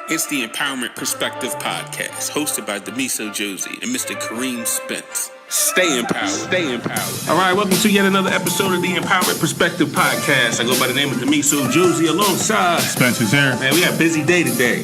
It's the Empowerment Perspective Podcast, hosted by Demetrius and Mr. Kareem Spence. Stay empowered. Stay empowered. All right, welcome to yet another episode of the Empowerment Perspective Podcast. I go by the name of Demetrius alongside Spencer's here. Man, we got a busy day today.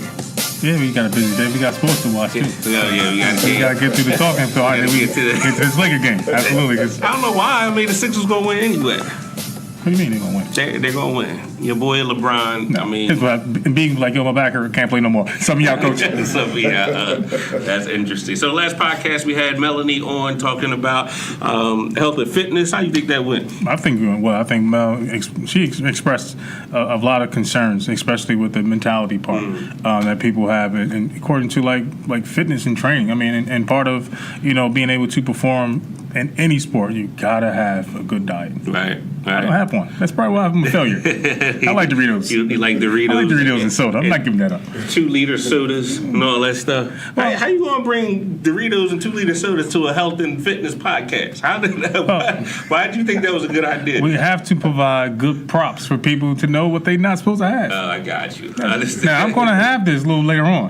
Yeah, we got a busy day. We got sports to watch, too. We got to get through the talking so I can get to this Laker game. Absolutely. I don't know why. I mean, the Sixers going to win anyway. What do you mean they're going to win? They're going to win. Your boy LeBron, no, I mean... being like, yo, my backer can't play no more. Some of y'all coaches. That's interesting. So last podcast, we had Melanie on talking about health and fitness. How do you think that went? I think we went well. I think Mel, she expressed a lot of concerns, especially with the mentality part that people have. And according to, like fitness and training, I mean, and part of, being able to perform in any sport, you gotta have a good diet. Right. I don't have one. That's probably why I'm a failure. I like Doritos. You like Doritos? I like Doritos and soda. I'm not giving that up. 2-liter sodas and all that stuff. Well, how you gonna bring Doritos and 2-liter sodas to a health and fitness podcast? How did that? Why did you think that was a good idea? We have to provide good props for people to know what they're not supposed to have. I got you. Now I'm gonna have this a little later on.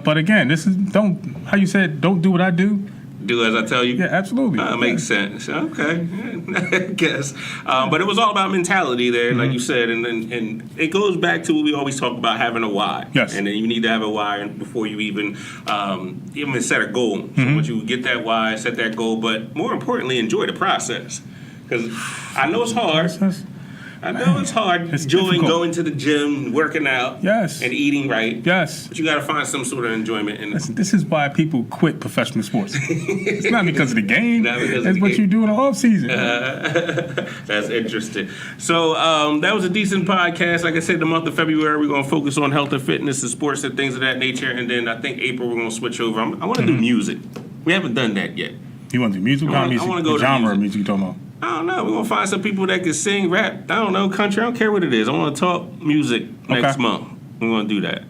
But again, this is don't do what I do. Do as I tell you? Yeah, absolutely. Makes sense. Okay. I guess. But it was all about mentality there, like you said. And it goes back to what we always talk about, having a why. Yes. And then you need to have a why before you even set a goal. So once you get that why, set that goal, but more importantly, enjoy the process. Because I know it's hard. I know it's hard enjoying going to the gym, working out, and eating right. Yes. But you got to find some sort of enjoyment in it. Listen, this is why people quit professional sports. It's not because of the game. It's what you do in the off season. That's interesting. So that was a decent podcast. Like I said, the month of February, we're going to focus on health and fitness and sports and things of that nature. And then I think April, we're going to switch over. I want to do music. We haven't done that yet. You want to do music? I want to go to genre music. Music you talking about? I don't know. We're going to find some people that can sing, rap, I don't know, country. I don't care what it is. I want to talk music next month. We're going to do that.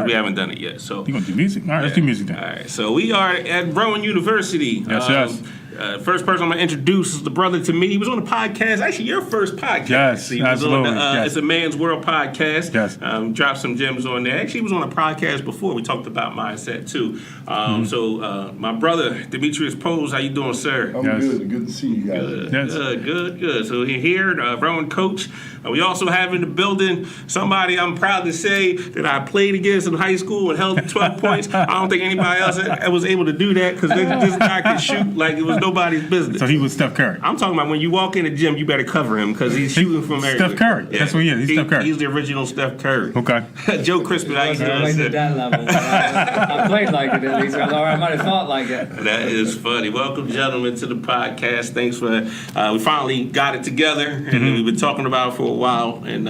We haven't done it yet. So you're going to do music? All right, let's do music then. All right. So we are at Rowan University. Yes. First person I'm going to introduce is the brother to me. He was on the podcast. Actually, your first podcast. Yes, he was absolutely. On It's a Man's World podcast. Yes. Dropped some gems on there. Actually, he was on a podcast before. We talked about mindset, too. So my brother, Demetrius Pose, how you doing, sir? I'm good. Good to see you guys. Good. So here, Rowan coach. We also have in the building somebody I'm proud to say that I played against in high school and held 12 points. I don't think anybody else was able to do that because this guy can shoot like it was nobody's business. So he was Steph Curry. I'm talking about when you walk in the gym, you better cover him because he's shooting from everywhere. Steph Curry. Yeah. That's what he is. He's Steph Curry. He's the original Steph Curry. Okay. Joe Crispin, how you doing? I played at that level. I played like it at least, or I might have thought like it. That is funny. Welcome, gentlemen, to the podcast. Thanks for we finally got it together, and we've been talking about it for a while, and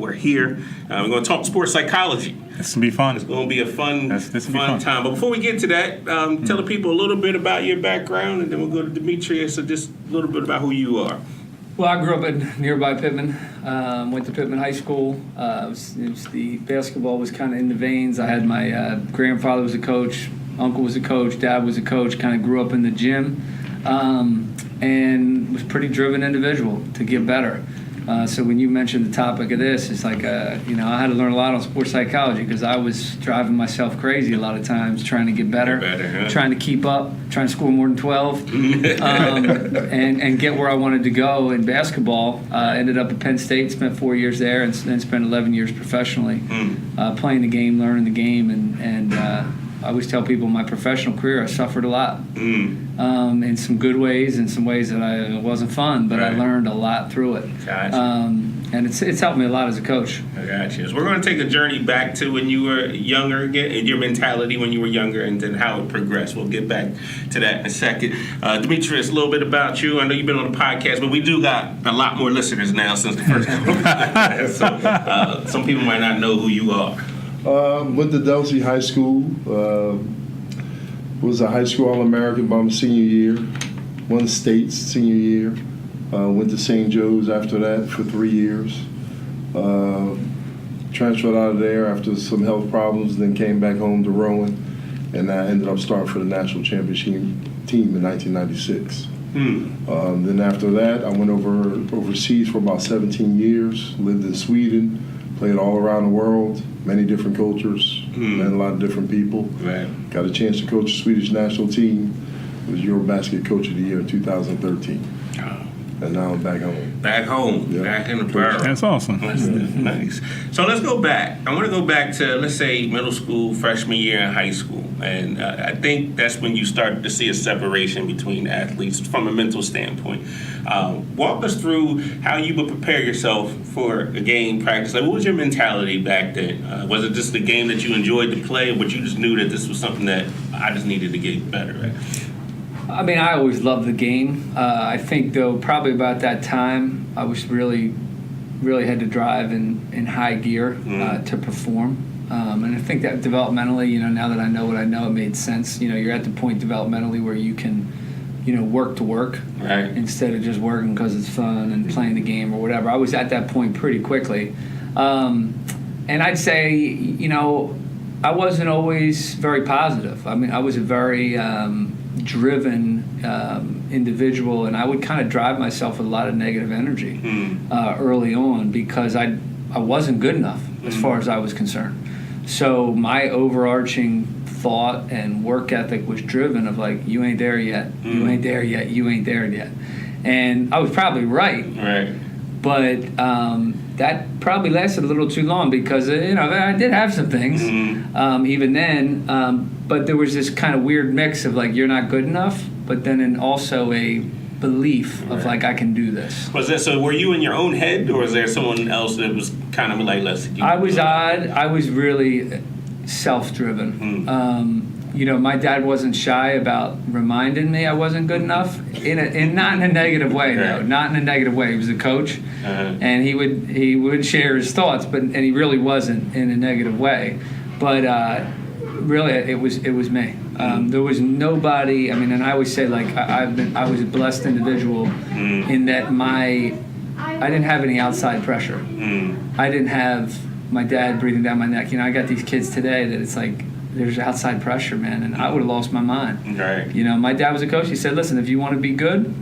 we're here. We're going to talk sports psychology. It's going to be fun. It's going to be a fun time. But before we get to that, tell the people a little bit about your background, and then we'll go to Demetrius, so just a little bit about who you are. Well, I grew up in nearby Pittman. Went to Pittman High School. The basketball was kind of in the veins. I had my grandfather was a coach, uncle was a coach, dad was a coach. Kind of grew up in the gym, and was a pretty driven individual to get better. So when you mentioned the topic of this, it's like, I had to learn a lot on sports psychology because I was driving myself crazy a lot of times trying to get better, trying to keep up, trying to score more than 12, and get where I wanted to go in basketball. Ended up at Penn State, spent 4 years there, and then spent 11 years professionally playing the game, learning the game, and I always tell people in my professional career I suffered a lot in some good ways and some ways that it wasn't fun, but I learned a lot through it. Gotcha. And it's helped me a lot as a coach. I got you. So we're going to take a journey back to when you were younger again, and your mentality when you were younger, and then how it progressed. We'll get back to that in a second. Demetrius, a little bit about you. I know you've been on the podcast, but we do got a lot more listeners now since the first one. So some people might not know who you are. Went to Delsey High School. Was a high school All-American by my senior year. Won states senior year. Went to St. Joe's after that for 3 years. Transferred out of there after some health problems, then came back home to Rowan, and I ended up starting for the national championship team in 1996. Then after that, I went overseas for about 17 years, lived in Sweden, Played all around the world, many different cultures, met a lot of different people. Right. Got a chance to coach the Swedish national team. Was Eurobasket Coach of the Year in 2013. Oh. And now I'm back home. Back home, Yeah. back in the borough. That's awesome. That's nice. So let's go back. I want to go back to, let's say, middle school, freshman year in high school. And I think that's when you started to see a separation between athletes from a mental standpoint. Walk us through how you would prepare yourself for a game practice. Like, what was your mentality back then? Was it just the game that you enjoyed to play, but you just knew that this was something that I just needed to get better at? I mean, I always loved the game. I think, though, probably about that time, I was really had to drive in high gear to perform. And I think that developmentally, now that I know what I know, it made sense. You're at the point developmentally where you can, work to work, Right. instead of just working because it's fun and playing the game or whatever. I was at that point pretty quickly. And I'd say, I wasn't always very positive. I mean, I was a very driven individual, and I would kind of drive myself with a lot of negative energy early on because I wasn't good enough as far as I was concerned. So my overarching thought and work ethic was driven of like, you ain't there yet, you ain't there yet, you ain't there yet. And I was probably right. Right. But that probably lasted a little too long because, I did have some things even then. But there was this kind of weird mix of like, you're not good enough, but then also a belief of like, I can do this. Was that so? Were you in your own head, or was there someone else that was kind of like, let's? I was odd. I was really self-driven. My dad wasn't shy about reminding me I wasn't good enough. Not in a negative way, though. Not in a negative way. He was a coach, and he would share his thoughts, and he really wasn't in a negative way. But really, it was me. There was nobody. I mean, and I always say like I was a blessed individual in that I didn't have any outside pressure. I didn't have my dad breathing down my neck. I got these kids today that it's like there's outside pressure, man, and I would have lost my mind. Right. My dad was a coach. He said, "Listen, if you want to be good,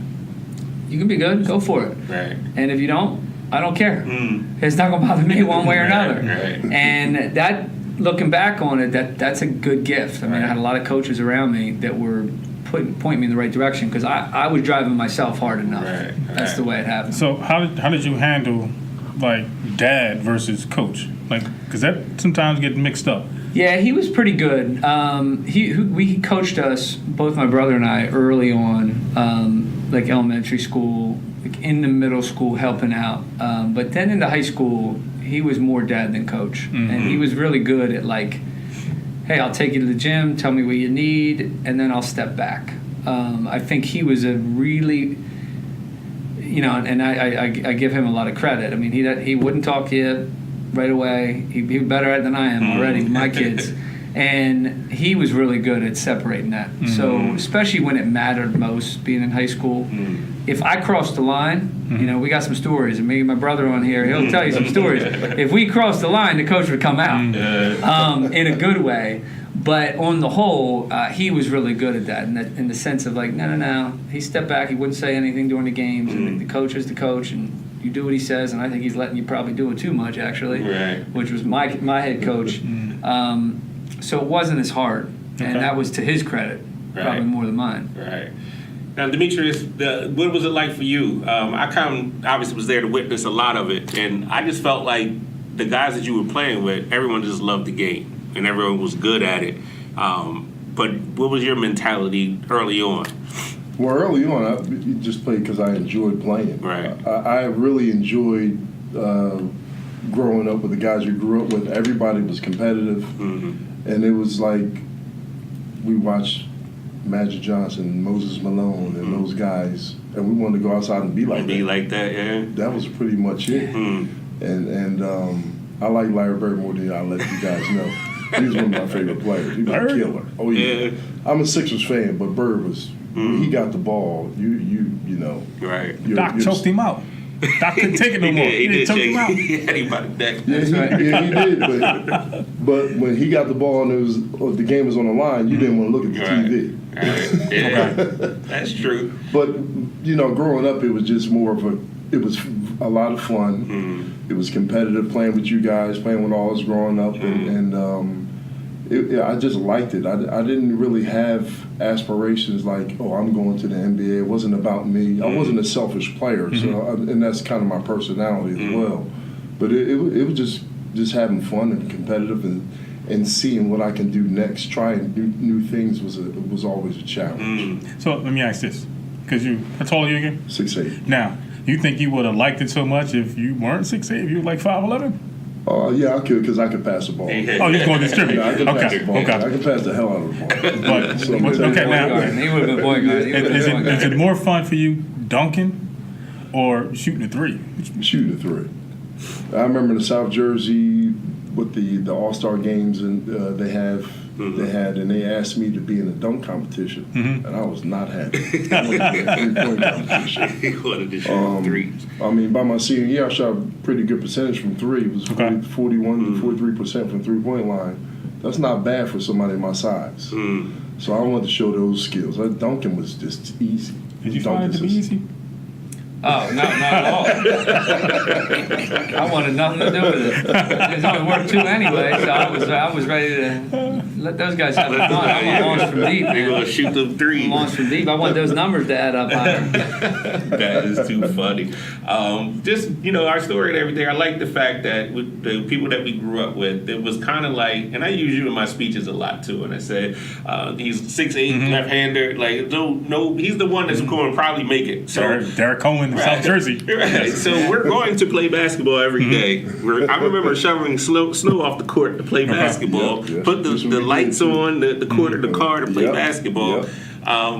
you can be good. Go for it. Right. And if you don't, I don't care. It's not gonna bother me one way or another." Right. And that, looking back on it, that's a good gift. I mean, I had a lot of coaches around me that were pointing me in the right direction because I was driving myself hard enough. Right. That's the way it happened. So how did you handle like dad versus coach? Like, because that sometimes get mixed up. Yeah, he was pretty good. He coached us, both my brother and I, early on, like elementary school, like in the middle school, helping out. But then into high school, he was more dad than coach, and he was really good at like, hey, I'll take you to the gym, tell me what you need, and then I'll step back. I think he was a really, and I give him a lot of credit. I mean, he wouldn't talk to you right away. He'd be better at it than I am already with my kids. And he was really good at separating that. So especially when it mattered most, being in high school, if I crossed the line, we got some stories. And me and my brother on here, he'll tell you some stories. If we crossed the line, the coach would come out in a good way. But on the whole, he was really good at that in the sense of like, no. He stepped back. He wouldn't say anything during the games. And the coach is the coach. And you do what he says, and I think he's letting you probably do it too much, actually, which was my head coach. So it wasn't as hard, and that was to his credit, probably more than mine. Right. Now, Demetrius, what was it like for you? I kind of obviously was there to witness a lot of it, and I just felt like the guys that you were playing with, everyone just loved the game, and everyone was good at it. But what was your mentality early on? Well, early on, I just played because I enjoyed playing. Right. I really enjoyed growing up with the guys you grew up with. Everybody was competitive, and it was like we watched Magic Johnson, Moses Malone, and those guys, and we wanted to go outside and be like that. Yeah. That was pretty much it. And I like Larry Bird more than I let you guys know. He was one of my favorite players. He was a killer. Oh yeah. I'm a Sixers fan, but Bird was. When he got the ball, you know. Right. Doc choked him out. Doc couldn't take it no more. He did choke him out. He had him by the neck. Yeah, he did. But when he got the ball and the game was on the line, you didn't want to look at the TV. Right. Yeah. That's true. But growing up, it was just more of a it was a lot of fun. It was competitive playing with you guys, playing with all us growing up, I just liked it. I didn't really have aspirations like, oh, I'm going to the NBA. It wasn't about me. I wasn't a selfish player, and that's kind of my personality as well. But it was just having fun and competitive and seeing what I can do next. Trying new things was always a challenge. So let me ask this, because how tall are you again? 6'8". Now, you think you would have liked it so much if you weren't 6'8", if you were like 5'11"? Yeah, I could, because I could pass the ball. Oh, you're going to distribute? Yeah, I can pass the ball. Okay. I can pass the hell out of the ball. But okay, now, he would have been point guard. is it more fun for you dunking or shooting a three? Shooting a three. I remember the South Jersey with the All-Star games and they had, and they asked me to be in a dunk competition, and I was not happy. I wanted to be in a three-point competition. He wanted to shoot threes. I mean, by my senior year, I shot a pretty good percentage from three. It was 41 to 43% from three-point line. That's not bad for somebody my size. So I wanted to show those skills. Dunking was just easy. Did you find it to be easy? Oh, not at all. I wanted nothing to do with it. There's only work two anyway, so I was ready to let those guys have fun. I'm gonna launch from deep, man. You're gonna shoot them threes. Launch from deep. I want those numbers to add up higher. That is too funny. Just our story and everything. I like the fact that with the people that we grew up with, it was kind of like, and I use you in my speeches a lot too. And I said he's 6'8", left-hander. Like no, he's the one that's going to probably make it. So Derek Coleman. Right. South Jersey. Right. So we're going to play basketball every day. I remember shoveling snow off the court to play basketball. Yep. Put the lights on the car to play basketball. Yep.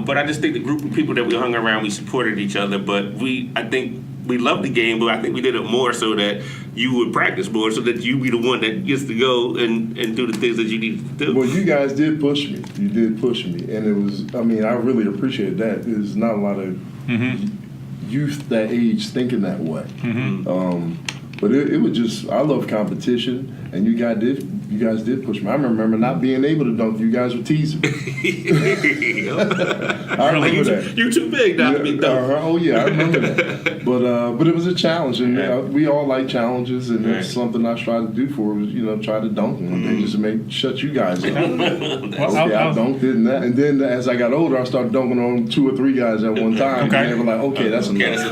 But I just think the group of people that we hung around, we supported each other. But I think we loved the game, but I think we did it more so that you would practice more, so that you be the one that gets to go and do the things that you need to do. Well, you guys did push me. You did push me, and it was. I mean, I really appreciate that. There's not a lot of youth that age thinking that way. But it was just, I love competition, and you guys did push me. I remember not being able to dunk. You guys were teasing me. I remember that. You too big not to be dunked. Oh yeah, I remember that. But it was a challenge, and we all like challenges, and it's something I tried to do for was try to dunk one day just to shut you guys up. I dunked it, and then as I got older, I started dunking on 2 or 3 guys at one time. And they were like, okay, that's enough.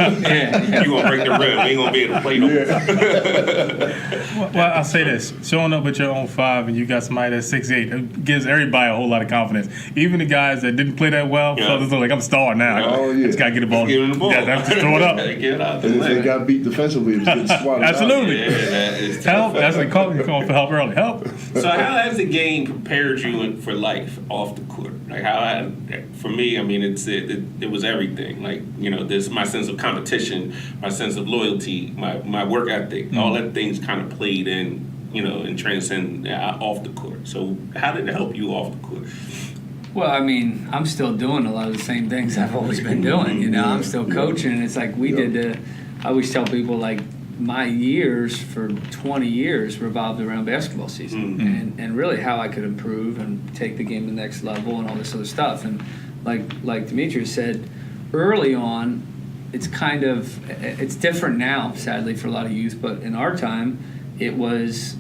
You gonna break the rim? We ain't gonna be able to play no more. Well, I'll say this: showing up with your own 5 and you got somebody that's 6'8", it gives everybody a whole lot of confidence. Even the guys that didn't play that well, fellas are like, I'm starring now. Oh yeah, just gotta get the ball. Give him the ball. Yeah, have to throw it up. Get it out and if they got beat defensively, it was getting swatted Absolutely. Yeah, that is Help. That's what you call for help early. Help. So how has the game prepared you for life off the court? Like for me, I mean, it was everything. Like this my sense of competition, my sense of loyalty, my work ethic, all that things kind of played in, and transcend off the court. So how did it help you off the court? Well, I mean, I'm still doing a lot of the same things I've always been doing. I'm still coaching, and it's like I always tell people, like, my years for 20 years revolved around basketball season and really how I could improve and take the game to the next level and all this other stuff. And like Demetrius said, early on, it's different now, sadly, for a lot of youth, but in our time, it was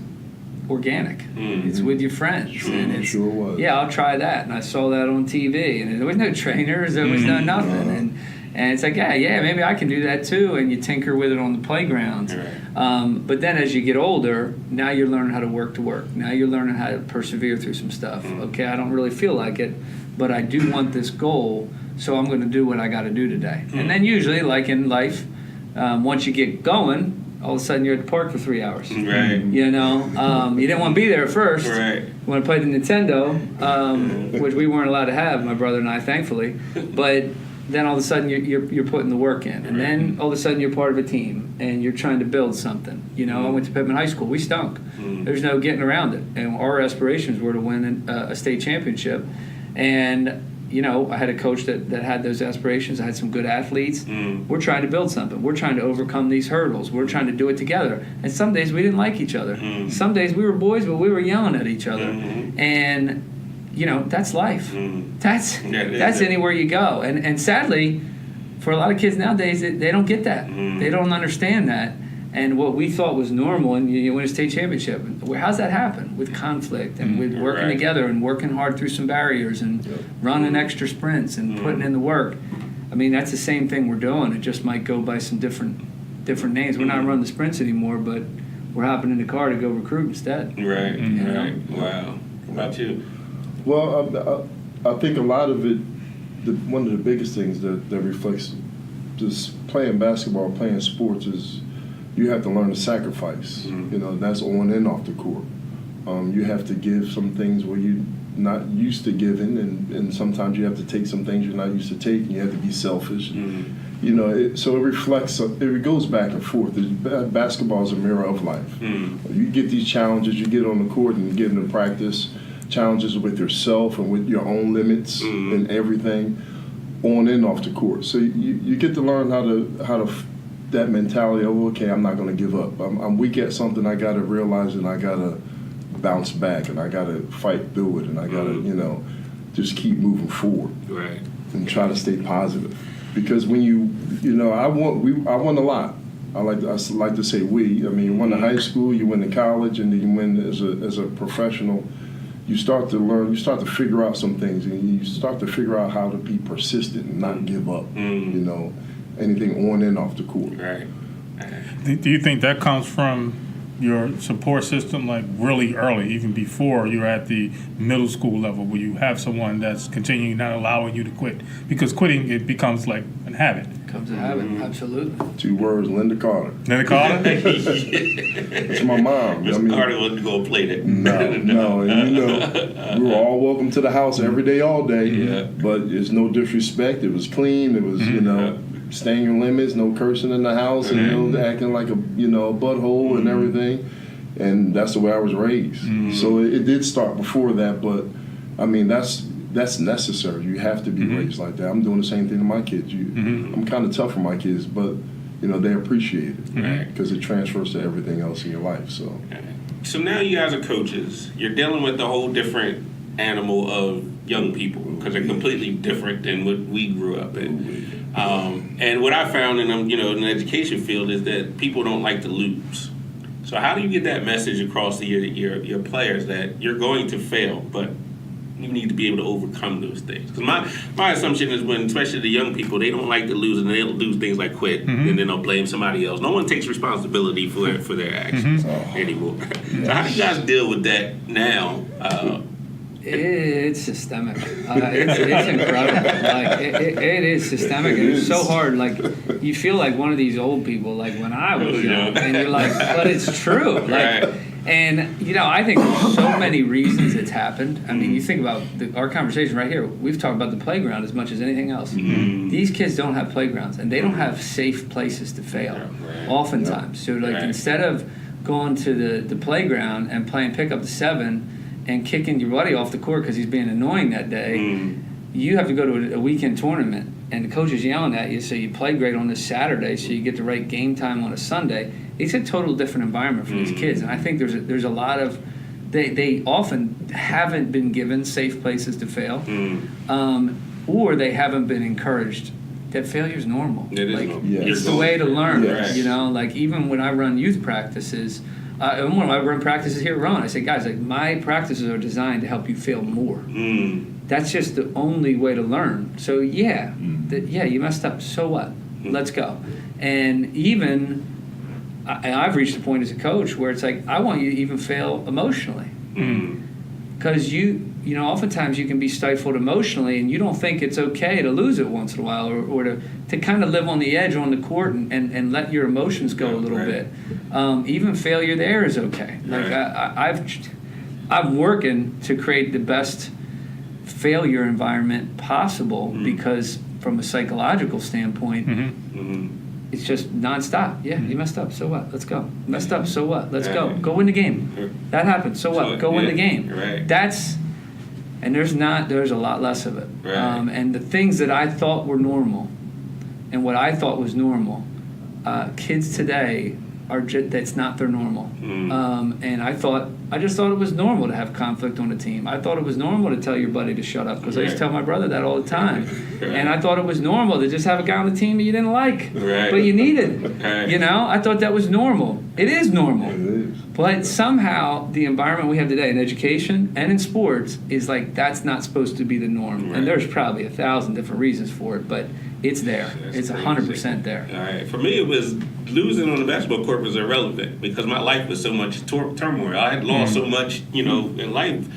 organic. It's with your friends. Sure was. Yeah, I'll try that. And I saw that on TV, and there was no trainers, there was no nothing. And it's like, yeah, maybe I can do that too. And you tinker with it on the playground. Right. But then as you get older, now you're learning how to work to work. Now you're learning how to persevere through some stuff. Okay, I don't really feel like it, but I do want this goal, so I'm going to do what I got to do today. And then usually, like in life, once you get going, all of a sudden you're at the park for 3 hours. Right. You didn't want to be there at first. Right. You want to play the Nintendo, which we weren't allowed to have, my brother and I, thankfully. But then all of a sudden you're putting the work in, and then all of a sudden you're part of a team and you're trying to build something. I went to Pittman High School. We stunk. There's no getting around it, and our aspirations were to win a state championship. And I had a coach that had those aspirations. I had some good athletes. We're trying to build something. We're trying to overcome these hurdles. We're trying to do it together. And some days we didn't like each other. Some days we were boys, but we were yelling at each other. And that's life. That's anywhere you go. And sadly, for a lot of kids nowadays, they don't get that. They don't understand that. And what we thought was normal, and you win a state championship, how's that happen? With conflict and with working together and working hard through some barriers and running extra sprints and putting in the work. I mean, that's the same thing we're doing. It just might go by some different names. We're not running the sprints anymore, but we're hopping in the car to go recruit instead. Right, You know? right. Wow. How about you? Well, I think a lot of it, one of the biggest things that reflects just playing basketball, playing sports is you have to learn to sacrifice. You know, that's on and off the court. You have to give some things where you're not used to giving, and sometimes you have to take some things you're not used to taking. You have to be selfish. You know, so it reflects, it goes back and forth. Basketball is a mirror of life. You get these challenges, you get on the court and you get into practice, challenges with yourself and with your own limits and everything on and off the court. So you get to learn how to that mentality of, okay, I'm not going to give up. I'm weak at something, I got to realize it, and I got to bounce back, and I got to fight through it, and I got to, you know, just keep moving forward. Right. And try to stay positive. Because when you know, I won a lot. I like to say we. I mean, you win in high school, you win in college, and then you win as a professional. You start to learn, you start to figure out some things, and you start to figure out how to be persistent and not give up. You know, anything on and off the court. Right. Do you think that comes from your support system, like really early, even before you're at the middle school level, where you have someone that's continuing not allowing you to quit? Because quitting, it becomes like a habit. Becomes a habit, absolutely. 2 words, Linda Carter. Linda Carter? It's my mom. Miss Carter wasn't going to play that. No. And you know, we were all welcome to the house every day, all day. Yeah. But it's no disrespect. It was clean. It was, you know, staying your limits, no cursing in the house, and you know, acting like a butthole and everything. And that's the way I was raised. So it did start before that, but I mean that's necessary. You have to be raised like that. I'm doing the same thing to my kids. I'm kind of tough for my kids, but you know, they appreciate it because it transfers to everything else in your life. So now you guys are coaches. You're dealing with a whole different animal of young people because they're completely different than what we grew up in. And what I found in the education field is that people don't like to lose. So how do you get that message across to your players that you're going to fail, but you need to be able to overcome those things? Because my assumption is when, especially the young people, they don't like to lose, and they'll do things like quit, and then they'll blame somebody else. No one takes responsibility for their actions anymore. So how do you guys deal with that now? It's systemic. It's incredible. Like it is systemic, and it's so hard. Like you feel like one of these old people, like when I was young, and you're like, but it's true. Like, and you know, I think there's so many reasons it's happened. I mean, you think about our conversation right here. We've talked about the playground as much as anything else. These kids don't have playgrounds, and they don't have safe places to fail. Oftentimes, so like instead of going to the playground and playing pick up the 7. And kicking your buddy off the court because he's being annoying that day, you have to go to a weekend tournament, and the coach is yelling at you, so you play great on this Saturday, so you get the right game time on a Sunday. It's a total different environment for these kids, and I think there's a lot of they often haven't been given safe places to fail, or they haven't been encouraged that failure is normal. It is normal. It's the way to learn. Yes. You know, like even when I run youth practices. And when I run practices here at Rowan, I say, guys, like my practices are designed to help you fail more. That's just the only way to learn. So you messed up. So what? Let's go. And even I've reached a point as a coach where it's like I want you to even fail emotionally, because you know oftentimes you can be stifled emotionally, and you don't think it's okay to lose it once in a while, or to kind of live on the edge on the court and let your emotions go a little bit. Even failure there is okay. Like I'm working to create the best failure environment possible, because from a psychological standpoint, it's just nonstop. Yeah, you messed up. So what? Let's go. Messed up. So what? Let's go. Go win the game. That happened. So what? Go win the game. And there's a lot less of it. And the things that I thought were normal, and what I thought was normal, kids today that's not their normal. And I just thought it was normal to have conflict on the team. I thought it was normal to tell your buddy to shut up, because I used to tell my brother that all the time. And I thought it was normal to just have a guy on the team that you didn't like, but you needed. I thought that was normal. It is normal. It is. But somehow the environment we have today in education and in sports is like that's not supposed to be the norm. And there's probably 1,000 different reasons for it, but it's there. It's 100% there. All right. For me, it was losing on the basketball court was irrelevant because my life was so much turmoil. I had lost so much, in life.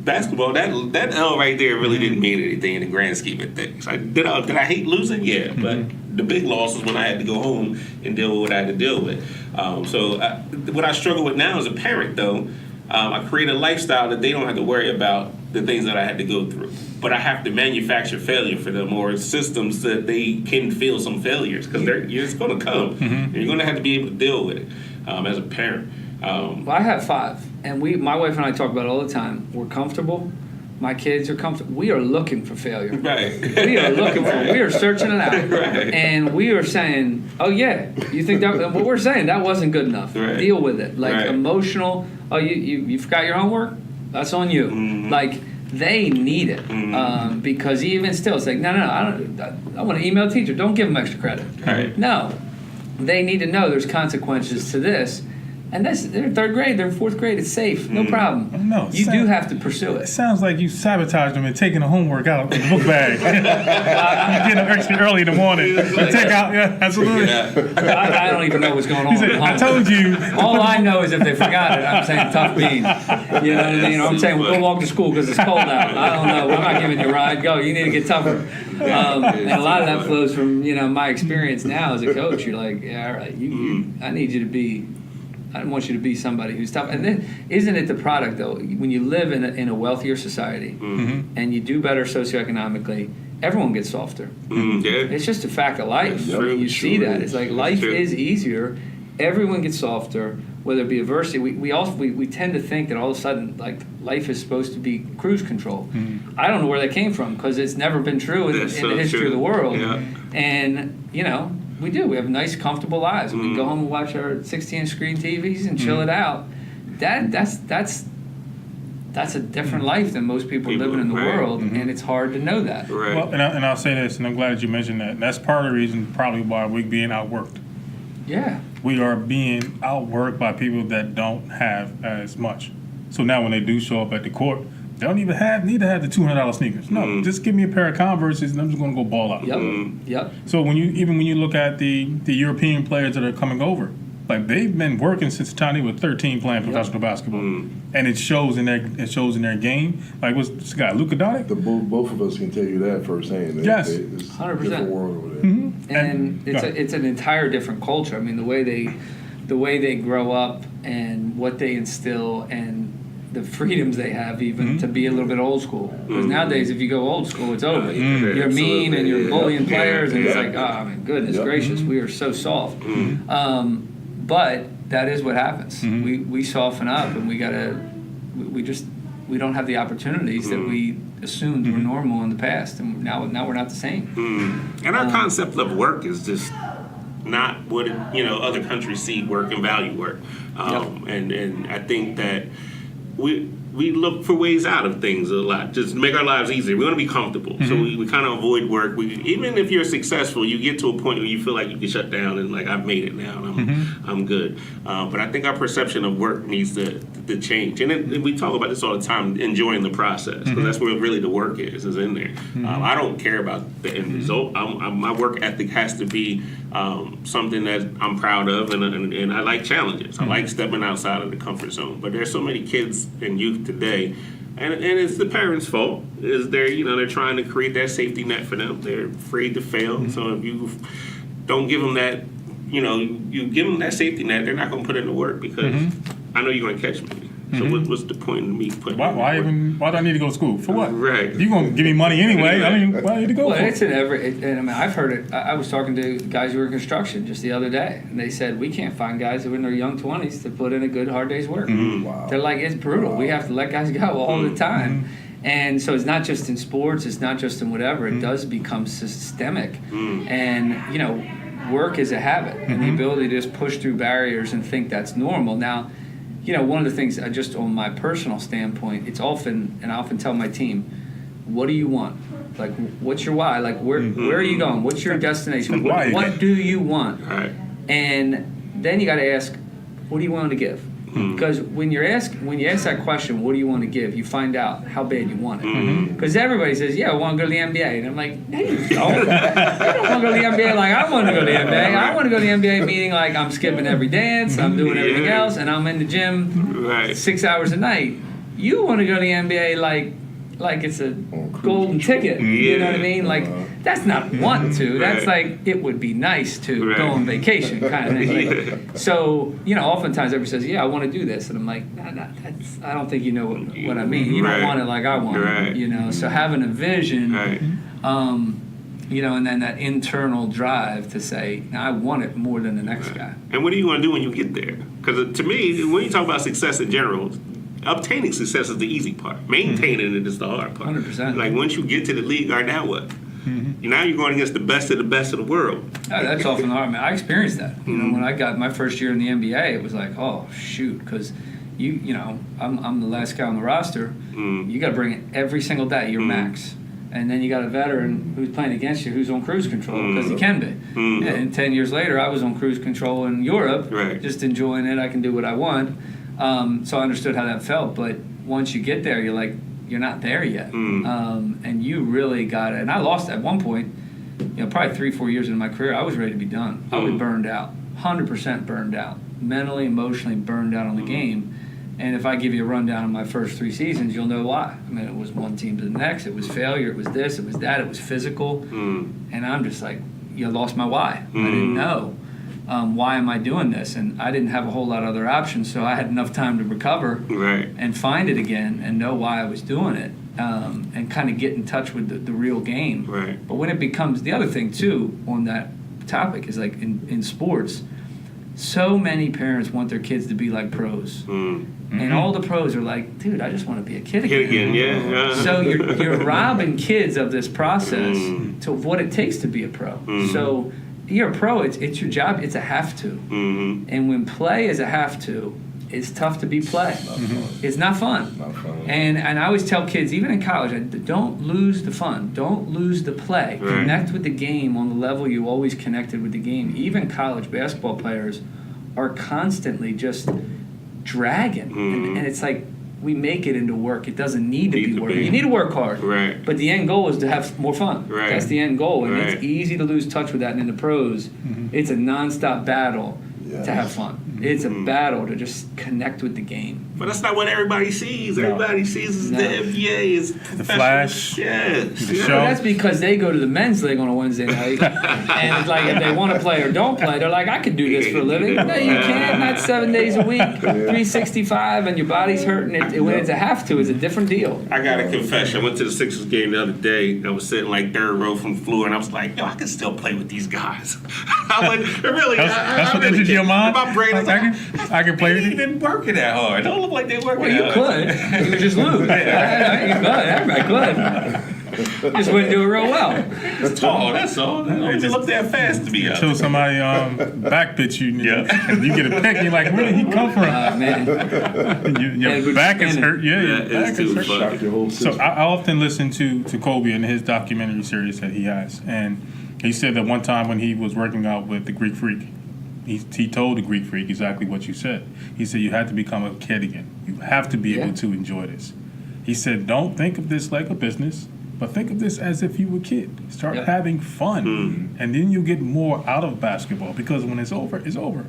Basketball, that L right there really didn't mean anything in the grand scheme of things. Did I hate losing? Yeah, but the big loss was when I had to go home and deal with what I had to deal with. What I struggle with now as a parent, though, I create a lifestyle that they don't have to worry about the things that I had to go through. But I have to manufacture failure for them, or systems that they can feel some failures, because it's going to come. And you're going to have to be able to deal with it as a parent. Well, I have 5, and my wife and I talk about it all the time. We're comfortable. My kids are comfortable. We are looking for failure. Right. We are looking for it. We are searching it out. Right. And we are saying, oh, yeah, you think that, what we're saying, that wasn't good enough. Right. Deal with it. Like emotional, oh, you forgot your homework? That's on you. Like, they need it. Because even still, it's like, no, I want to email the teacher. Don't give them extra credit. Right. No. They need to know there's consequences to this. And they're 3rd grade, they're 4th grade, it's safe, no problem. No, you do have to pursue It it. sounds like you sabotaged them and taking the homework out of the book bag. You get up extra early in the morning and take out, absolutely. I don't even know what's going on. He said, I told you. All I know is if they forgot it, I'm saying tough bean. You know what I mean? I'm saying we'll go walk to school because it's cold out. I don't know. I'm not giving you a ride. Go. You need to get tougher. And a lot of that flows from my experience now as a coach. You're like, yeah, all right. I need you to be. I want you to be somebody who's tough. And then, isn't it the product, though? When you live in a wealthier society and you do better socioeconomically, everyone gets softer. It's just a fact of life. You see that. It's like life is easier. Everyone gets softer, whether it be adversity. We tend to think that all of a sudden, like, life is supposed to be cruise control. I don't know where that came from, because it's never been true in the history of the world. Yeah. And, we do. We have nice, comfortable lives. We can go home and watch our 16-inch screen TVs and chill it out. That's a different life than most people are living in the world, and it's hard to know that. Right. Well, and I'll say this, and I'm glad that you mentioned that. That's part of the reason probably why we're being outworked. Yeah. We are being outworked by people that don't have as much. So now when they do show up at the court, they don't even need to have the $200 sneakers. No, just give me a pair of Converses and I'm just going to go ball out. Yep. So when you look at the European players that are coming over, like they've been working since the time they were 13 playing professional basketball, and it shows in their game. Like what's this guy, Luka Doncic? Both of us can tell you that firsthand. Yes, it's 100%. A different world over there. And it's an entire different culture. I mean, the way they grow up and what they instill and the freedoms they have even to be a little bit old school. Because nowadays, if you go old school, it's over. You're mean and you're bullying players, and it's like, oh, my goodness gracious, we are so soft. But that is what happens. We soften up, and we don't have the opportunities that we assumed were normal in the past, and now we're not the same. And our concept of work is just not what other countries see work and value work. And I think that we look for ways out of things a lot, just to make our lives easier. We want to be comfortable, so we kind of avoid work. Even if you're successful, you get to a point where you feel like you can shut down and like I've made it now, and I'm good. But I think our perception of work needs to change. And then we talk about this all the time, enjoying the process, because that's where really the work is in there. I don't care about the end result. My work ethic has to be something that I'm proud of, and I like challenges. I like stepping outside of the comfort zone. But there's so many kids and youth today, and it's the parents' fault. Is they're trying to create that safety net for them. They're afraid to fail. So if you don't give them that, you give them that safety net, they're not going to put in the work because I know you're going to catch me. So what's the point of me putting? Why do I need to go to school for what? Right. You're gonna give me money anyway. I mean, why do I need to go? Well, for it's in and I mean, I've heard it. I was talking to guys who were in construction just the other day, and they said we can't find guys who are in their young 20s to put in a good hard day's work. Wow. They're like, it's brutal. We have to let guys go all the time. And so it's not just in sports. It's not just in whatever. It does become systemic. And work is a habit, and the ability to just push through barriers and think that's normal. Now, one of the things, just on my personal standpoint, it's often, and I often tell my team, what do you want? Like, what's your why? Like, where are you going? What's your destination? What do you want? Right. And then you got to ask, what do you want to give? Because when you ask that question, what do you want to give, you find out how bad you want it. Because everybody says, yeah, I want to go to the NBA. And I'm like, no, you don't. You don't want to go to the NBA like I want to go to the NBA. I want to go to the NBA meaning like I'm skipping every dance, I'm doing everything else, and I'm in the gym 6 hours a night. You want to go to the NBA like it's a golden ticket. You know what I mean? Like, that's not want to. That's like, it would be nice to go on vacation kind of thing. So, oftentimes everybody says, yeah, I want to do this. And I'm like, nah, I don't think you know what I mean. You don't want it like I want it, So having a vision, and then that internal drive to say, now I want it more than the next guy. And what are you going to do when you get there? Because to me, when you talk about success in general, obtaining success is the easy part. Maintaining it is the hard part. 100%. Like, once you get to the league, now what? Now you're going against the best of the world. That's often hard, man. I experienced that. When I got my first year in the NBA, it was like, oh, shoot, because I'm the last guy on the roster. You got to bring it every single day, your max. And then you got a veteran who's playing against you who's on cruise control, because he can be. And 10 years later, I was on cruise control in Europe, just enjoying it. I can do what I want. So I understood how that felt. But once you get there, you're like, you're not there yet. And you really got it. And I lost at one point, probably 3-4 years into my career, I was ready to be done. I was burned out, 100% burned out, mentally, emotionally burned out on the game. And if I give you a rundown of my first 3 seasons, you'll know why. I mean, it was one team to the next. It was failure. It was this. It was that. It was physical. And I'm just like, lost my why. I didn't know. Why am I doing this? And I didn't have a whole lot of other options, so I had enough time to recover and find it again and know why I was doing it, and kind of get in touch with the real game. But when it becomes, the other thing too on that topic is like in sports, so many parents want their kids to be like pros. And all the pros are like, dude, I just want to be a kid again. So you're robbing kids of this process of what it takes to be a pro. So you're a pro, it's your job, it's a have to. And when play is a have to, it's tough to be play. It's not fun. And I always tell kids, even in college, don't lose the fun. Don't lose the play. Connect with the game on the level you always connected with the game. Even college basketball players are constantly just dragging. And it's like, we make it into work. It doesn't need to be work. You need to work hard. But the end goal is to have more fun. That's the end goal. And it's easy to lose touch with that. And in the pros, it's a nonstop battle to have fun. It's a battle to just connect with the game. But that's not what everybody sees. Everybody sees the NBA is the flash. The show. That's because they go to the men's league on a Wednesday night, and it's like if they want to play or don't play, they're like, I could do this for a living. No, you can't. Not 7 days a week, 365, and your body's hurting. When it's a have to, it's a different deal. I got a confession. I went to the Sixers game the other day. I was sitting like third row from the floor, and I was like, yo, I can still play with these guys. I was like, really? That's what entered your mind? My brain is like, I can play with you. They ain't been working that hard. Don't look like they're working that hard. Well, you could. You would just lose. You could. Everybody could. Just wouldn't do it real well. It's tall, that's all. They don't look that fast to be up. Until somebody back pitch you, and you get a pick, and you're like, where did he come from? Man. Your back is hurt. Your back is hurt. Shock your whole system. So I often listen to Kobe and his documentary series that he has. And he said that one time when he was working out with the Greek Freak, he told the Greek Freak exactly what you said. He said, you have to become a kid again. You have to be able to enjoy this. He said, don't think of this like a business, but think of this as if you were a kid. Start having fun. And then you'll get more out of basketball, because when it's over, it's over.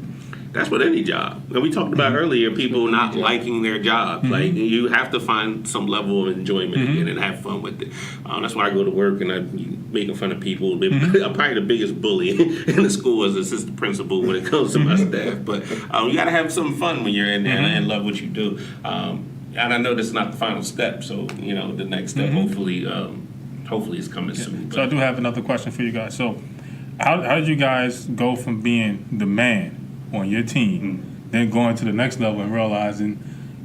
That's with any job. And we talked about earlier, people not liking their jobs. Like, you have to find some level of enjoyment again and have fun with it. That's why I go to work and I'm making fun of people. I'm probably the biggest bully in the school as assistant principal when it comes to my staff. But you got to have some fun when you're in there and love what you do. And I know this is not the final step, so the next step hopefully is coming soon. So I do have another question for you guys. So how did you guys go from being the man on your team, then going to the next level and realizing,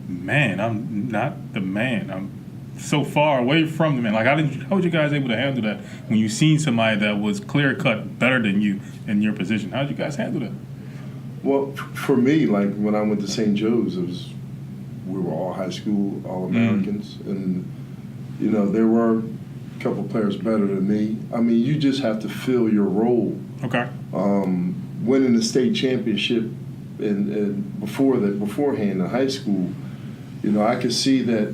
man, I'm not the man. I'm so far away from them? And like, how were you guys able to handle that when you seen somebody that was clear cut better than you in your position? How did you guys handle that? Well, for me, like when I went to St. Joe's, we were all high school All-Americans, and you know there were a couple players better than me. I mean, you just have to fill your role. Okay. Winning the state championship and beforehand in high school, you know, I could see that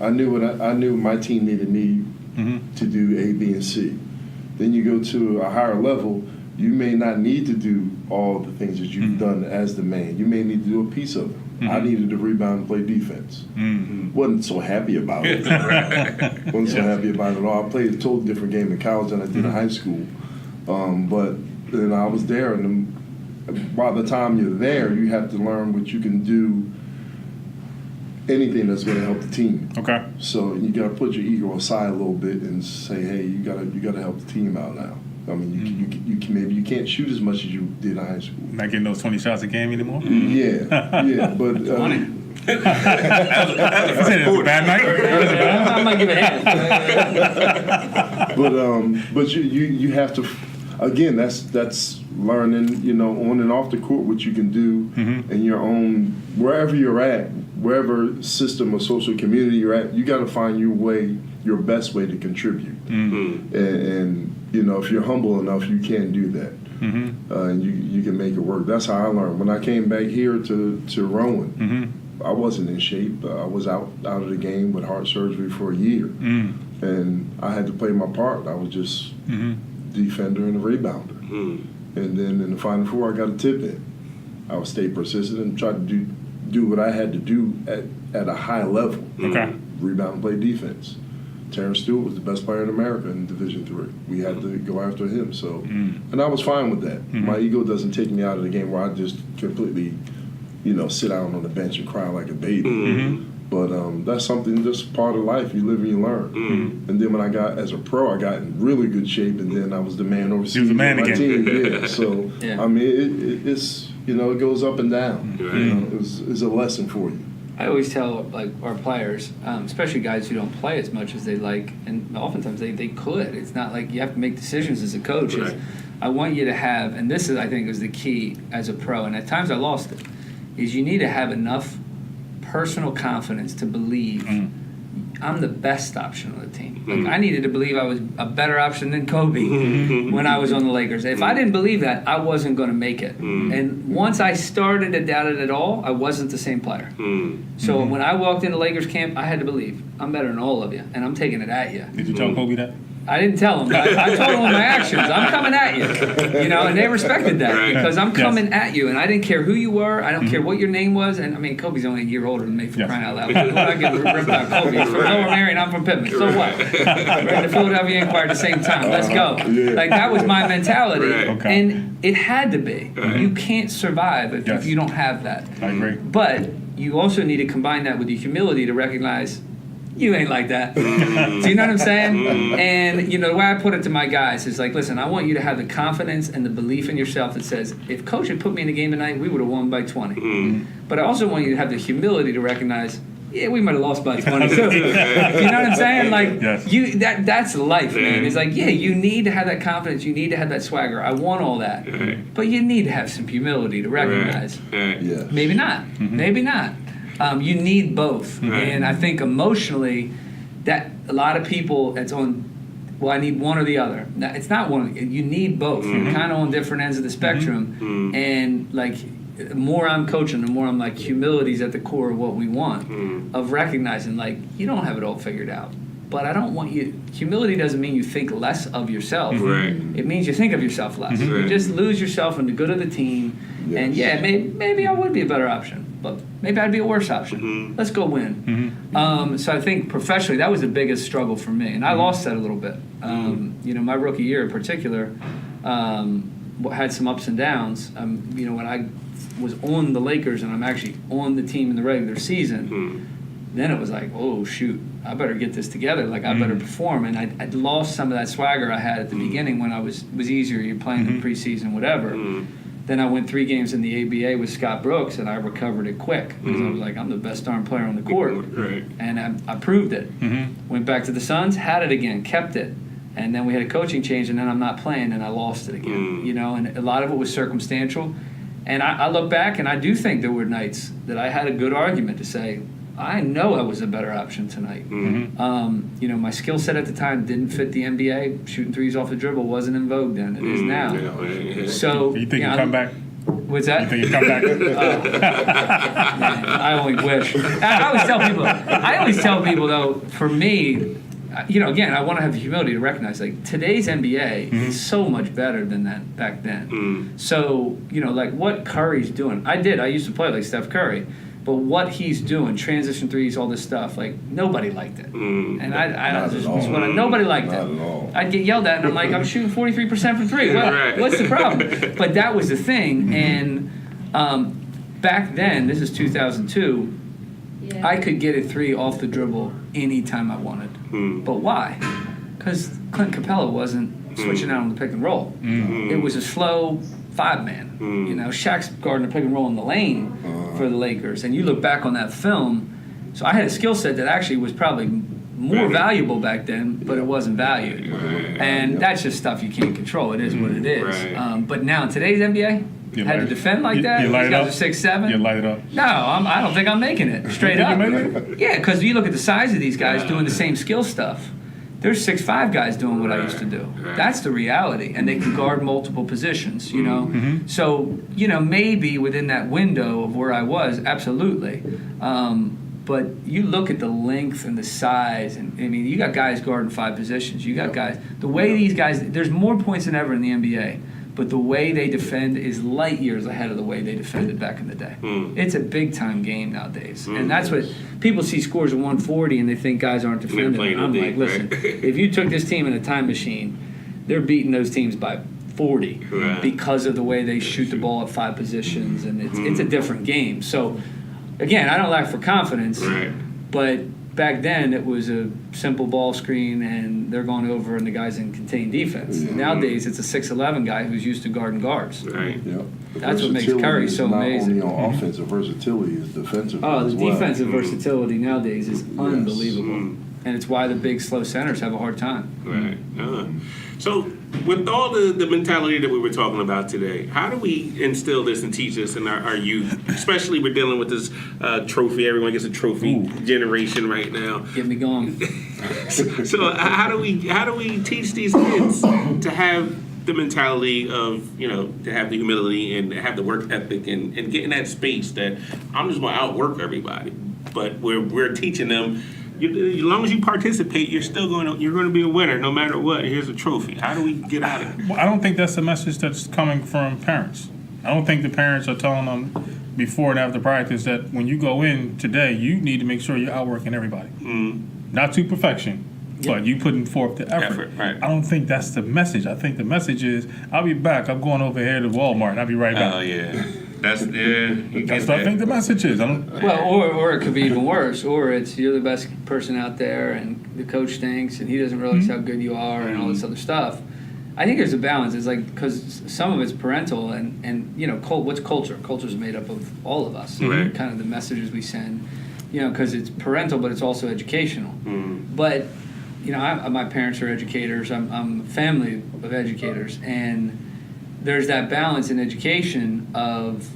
I knew my team needed me to do A, B, and C. Then you go to a higher level, you may not need to do all the things that you've done as the man. You may need to do a piece of it. I needed to rebound and play defense. Wasn't so happy about it. Wasn't so happy about it at all. I played a totally different game in college than I did in high school. But then I was there, and by the time you're there, you have to learn what you can do, anything that's going to help the team. Okay. So you got to put your ego aside a little bit and say, hey, you got to help the team out now. I mean, you can maybe you can't shoot as much as you did in high school. Not getting those 20 shots a game anymore. Yeah, but. Is it a bad night? I might give a hand. But you have to, again, that's learning, you know, on and off the court what you can do in your own, wherever you're at, wherever system or social community you're at, you got to find your best way to contribute. And you know, if you're humble enough, you can do that. And you can make it work. That's how I learned. When I came back here to Rowan, I wasn't in shape. I was out of the game with heart surgery for a year. And I had to play my part. I was just defender and a rebounder. And then in the Final Four, I got a tip in. I would stay persistent and try to do what I had to do at a high level. Okay. Rebound and play defense. Terrence Stewart was the best player in America in Division III. We had to go after him. So, and I was fine with that. My ego doesn't take me out of the game where I just completely, you know, sit down on the bench and cry like a baby. But that's something, just part of life. You live and you learn. And then when I got, as a pro, I got in really good shape, and then I was the man overseas. You was the man again. Team. Yeah. So, I mean, it's, you know, it goes up and down. Right. You know, it's a lesson for you. I always tell like our players, especially guys who don't play as much as they like, and oftentimes they could. It's not like you have to make decisions as a coach. Right. I want you to have, and this is I think is the key as a pro, and at times I lost it, is you need to have enough personal confidence to believe I'm the best option on the team. Like I needed to believe I was a better option than Kobe when I was on the Lakers. If I didn't believe that, I wasn't going to make it. And once I started to doubt it at all, I wasn't the same player. So when I walked into Lakers camp, I had to believe I'm better than all of you, and I'm taking it at you. Did you tell Kobe that? I didn't tell him. I told him my actions. I'm coming at you, you know, and they respected that because I'm coming at you, and I didn't care who you were. I don't care what your name was, and I mean, Kobe's only a year older than me for crying out loud. What I get ripped out Kobe? He's from Lower Marion, I'm from Pittman. So what? We're in the Philadelphia Inquirer at the same time. Let's go. Like that was my mentality, and it had to be. You can't survive if you don't have that. I agree. But you also need to combine that with the humility to recognize you ain't like that. Do you know what I'm saying? And, you know, the way I put it to my guys is like, listen, I want you to have the confidence and the belief in yourself that says, if Coach had put me in the game tonight, we would have won by 20. But I also want you to have the humility to recognize, yeah, we might have lost by 20 too. You know what I'm saying? Like, that's life, man. It's like, yeah, you need to have that confidence. You need to have that swagger. I want all that. But you need to have some humility to recognize. Maybe not. Maybe not. You need both. And I think emotionally, that a lot of people, it's on, well, I need one or the other. It's not one. You need both. You're kind of on different ends of the spectrum. And, like, the more I'm coaching, the more I'm like, humility's at the core of what we want, of recognizing, like, you don't have it all figured out. But I don't want you, humility doesn't mean you think less of yourself. It means you think of yourself less. You just lose yourself in the good of the team. And yeah, maybe I would be a better option, but maybe I'd be a worse option. Let's go win. So I think professionally, that was the biggest struggle for me. And I lost that a little bit. You know, my rookie year in particular had some ups and downs. You know, when I was on the Lakers and I'm actually on the team in the regular season, then it was like, oh, shoot, I better get this together. Like, I better perform. And I'd lost some of that swagger I had at the beginning when I was easier. You're playing in preseason, whatever. Then I went 3 games in the ABA with Scott Brooks, and I recovered it quick because I was like, I'm the best darn player on the court. Right. And I proved it. Went back to the Suns, had it again, kept it. And then we had a coaching change, and then I'm not playing, and I lost it again. You know, and a lot of it was circumstantial. And I look back, and I do think there were nights that I had a good argument to say, I know I was a better option tonight. You know, my skill set at the time didn't fit the NBA. Shooting threes off the dribble wasn't in vogue then. It is now. So you think you come back? What's that? You think you come back? I only wish. I always tell people though, for me, you know, again, I want to have the humility to recognize, like, today's NBA is so much better than that back then. So, you know, like what Curry's doing. I used to play like Steph Curry. But what he's doing, transition threes, all this stuff, like, nobody liked it. And nobody liked it. Not at all. I'd get yelled at, and I'm like, I'm shooting 43% from three. What's the problem? But that was the thing. And back then, this is 2002, I could get a 3 off the dribble anytime I wanted. But why? Because Clint Capella wasn't switching out on the pick and roll. It was a slow 5-man. You know, Shaq's guarding the pick and roll in the lane for the Lakers. And you look back on that film, so I had a skill set that actually was probably more valuable back then, but it wasn't valued. And that's just stuff you can't control. It is what it is. But now in today's NBA, had to defend like that. These guys are 6'7". You light it up. No, I don't think I'm making it. Straight up. Yeah, because you look at the size of these guys doing the same skill stuff. There's 6'5" guys doing what I used to do. That's the reality, and they can guard multiple positions. You know, so you know maybe within that window of where I was, absolutely. But you look at the length and the size, and I mean, you got guys guarding 5 positions. You got guys. The way these guys, there's more points than ever in the NBA. But the way they defend is light years ahead of the way they defended back in the day. It's a big-time game nowadays. And that's what people see scores of 140 and they think guys aren't defending. I'm like, listen, if you took this team in a time machine, they're beating those teams by 40 because of the way they shoot the ball at 5 positions. And it's a different game. So, again, I don't lack for confidence, but back then it was a simple ball screen and they're going over and the guy's in contained defense. Nowadays it's a 6'11" guy who's used to guarding guards. That's what makes Curry so amazing. Not only on offensive versatility, is defensive. The defensive versatility nowadays is unbelievable. And it's why the big, slow centers have a hard time. So, with all the mentality that we were talking about today, how do we instill this and teach this in our youth? Especially we're dealing with this trophy. Everyone gets a trophy generation right now. Get me going. So how do we teach these kids to have the mentality of, you know, to have the humility and have the work ethic and get in that space that I'm just going to outwork everybody, but we're teaching them. As long as you participate, you're going to be a winner no matter what. Here's a trophy. How do we get out of it? Well, I don't think that's the message that's coming from parents. I don't think the parents are telling them before and after practice that when you go in today, you need to make sure you're outworking everybody. Not to perfection, but you putting forth the effort. I don't think that's the message. I think the message is, I'll be back. I'm going over here to Walmart, and I'll be right back. Oh, yeah. That's what I think the message is. Or it could be even worse. Or it's you're the best person out there, and the coach stinks, and he doesn't realize how good you are, and all this other stuff. I think there's a balance. It's like because some of it's parental, and you know, what's culture? Culture's made up of all of us. Kind of the messages we send. You know, because it's parental, but it's also educational. But you know, my parents are educators. I'm a family of educators, and there's that balance in education of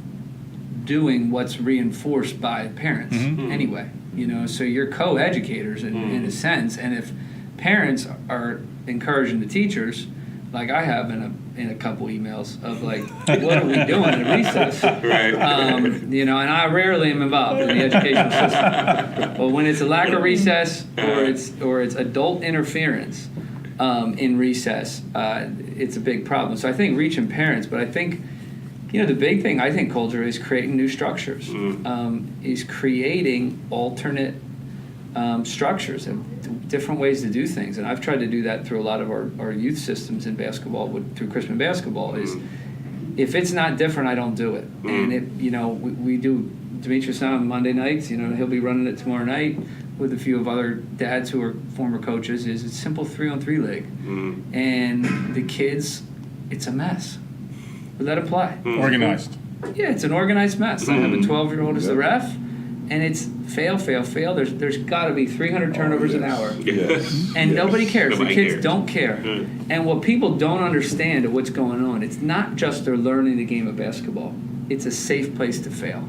doing what's reinforced by parents anyway. You know, so you're co-educators in a sense, and if parents are encouraging the teachers, like I have in a couple emails of like, what are we doing at recess? You know, and I rarely am involved in the education system. But when it's a lack of recess or it's adult interference in recess, it's a big problem. So I think reaching parents, but I think, you know, the big thing I think culture is creating new structures, is creating alternate structures and different ways to do things. And I've tried to do that through a lot of our youth systems in basketball, through Crispin basketball, is if it's not different, I don't do it. And it, you know, we do Demetrius on Monday nights, you know, he'll be running it tomorrow night with a few of other dads who are former coaches, is it's simple 3-on-3 league. And the kids, it's a mess. We let them play. Organized. Yeah, it's an organized mess. I have a 12-year-old as the ref, and it's fail. There's got to be 300 turnovers an hour. Yes. And nobody cares. Nobody The kids cares. don't care. And what people don't understand of what's going on, it's not just they're learning the game of basketball. It's a safe place to fail.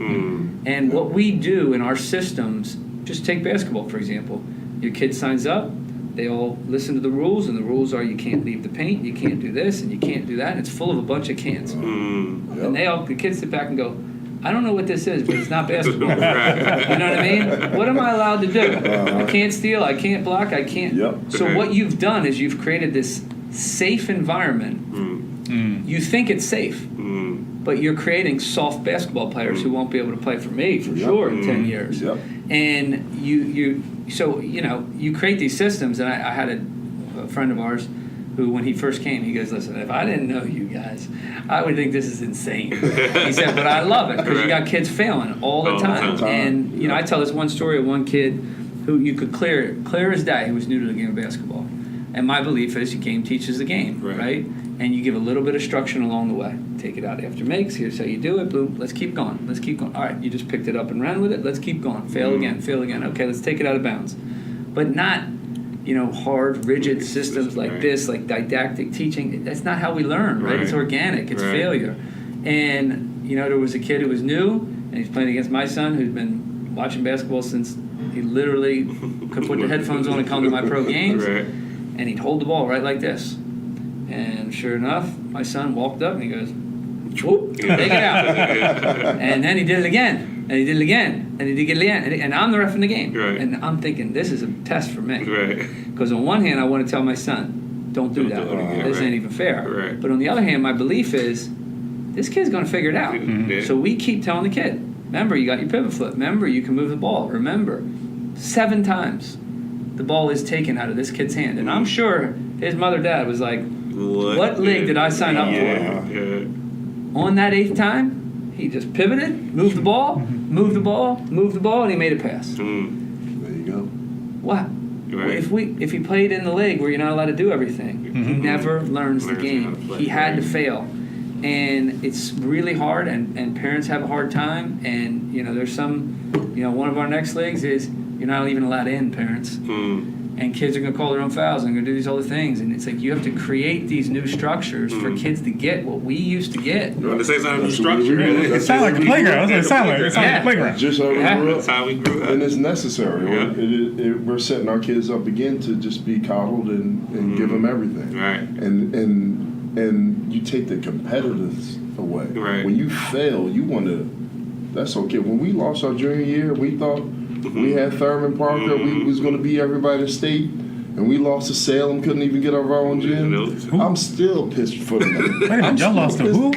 And what we do in our systems, just take basketball, for example. Your kid signs up. They all listen to the rules, and the rules are you can't leave the paint, you can't do this, and you can't do that. And it's full of a bunch of can'ts. And the kids sit back and go, I don't know what this is, but it's not basketball. You know what I mean? What am I allowed to do? I can't steal, I can't block, I can't. So what you've done is you've created this safe environment. You think it's safe, but you're creating soft basketball players who won't be able to play for me, for sure, in 10 years. And you create these systems, and I had a friend of ours who, when he first came, he goes, listen, if I didn't know you guys, I would think this is insane. He said, but I love it, because you got kids failing all the time. And, I tell this one story of one kid who you could clear as day, who was new to the game of basketball. And my belief is the game teaches the game, right? And you give a little bit of instruction along the way. Take it out after makes. Here's how you do it. Boom. Let's keep going. All right, you just picked it up and ran with it. Let's keep going. Fail again. Okay, let's take it out of bounds. But not, hard, rigid systems like this, like didactic teaching. That's not how we learn, right? It's organic. It's failure. And, there was a kid who was new, and he's playing against my son, who's been watching basketball since he literally could put the headphones on and come to my pro games. And he'd hold the ball right like this. And sure enough, my son walked up and he goes, whoop, take it out. And then he did it again. And he did it again. And he did it again. And I'm the ref in the game. And I'm thinking, this is a test for me. Because on one hand, I want to tell my son, don't do that. This ain't even fair. But on the other hand, my belief is, this kid's going to figure it out. So we keep telling the kid, remember, you got your pivot flip. Remember, you can move the ball. Remember, 7 times the ball is taken out of this kid's hand. And I'm sure his mother, dad was like, what league did I sign up for? On that 8th time, he just pivoted, moved the ball, and he made a pass. There you go. What? If he played in the league where you're not allowed to do everything, he never learns the game. He had to fail. And it's really hard, and parents have a hard time. And, there's some, one of our next leagues is you're not even allowed in, parents. And kids are going to call their own fouls and going to do these other things. And it's like you have to create these new structures for kids to get what we used to get. You want to say something structure? It sounds like a playground. It sounds like a playground. Just how we grew up. That's how we grew up. And it's necessary. We're setting our kids up again to just be coddled and give them everything. And you take the competitiveness away. When you fail, you want to. That's okay. When we lost our junior year, we thought we had Thurman Parker. We was going to be everybody's state. And we lost to Salem, couldn't even get our own gym. I'm still pissed for them. Wait a minute, y'all lost to who?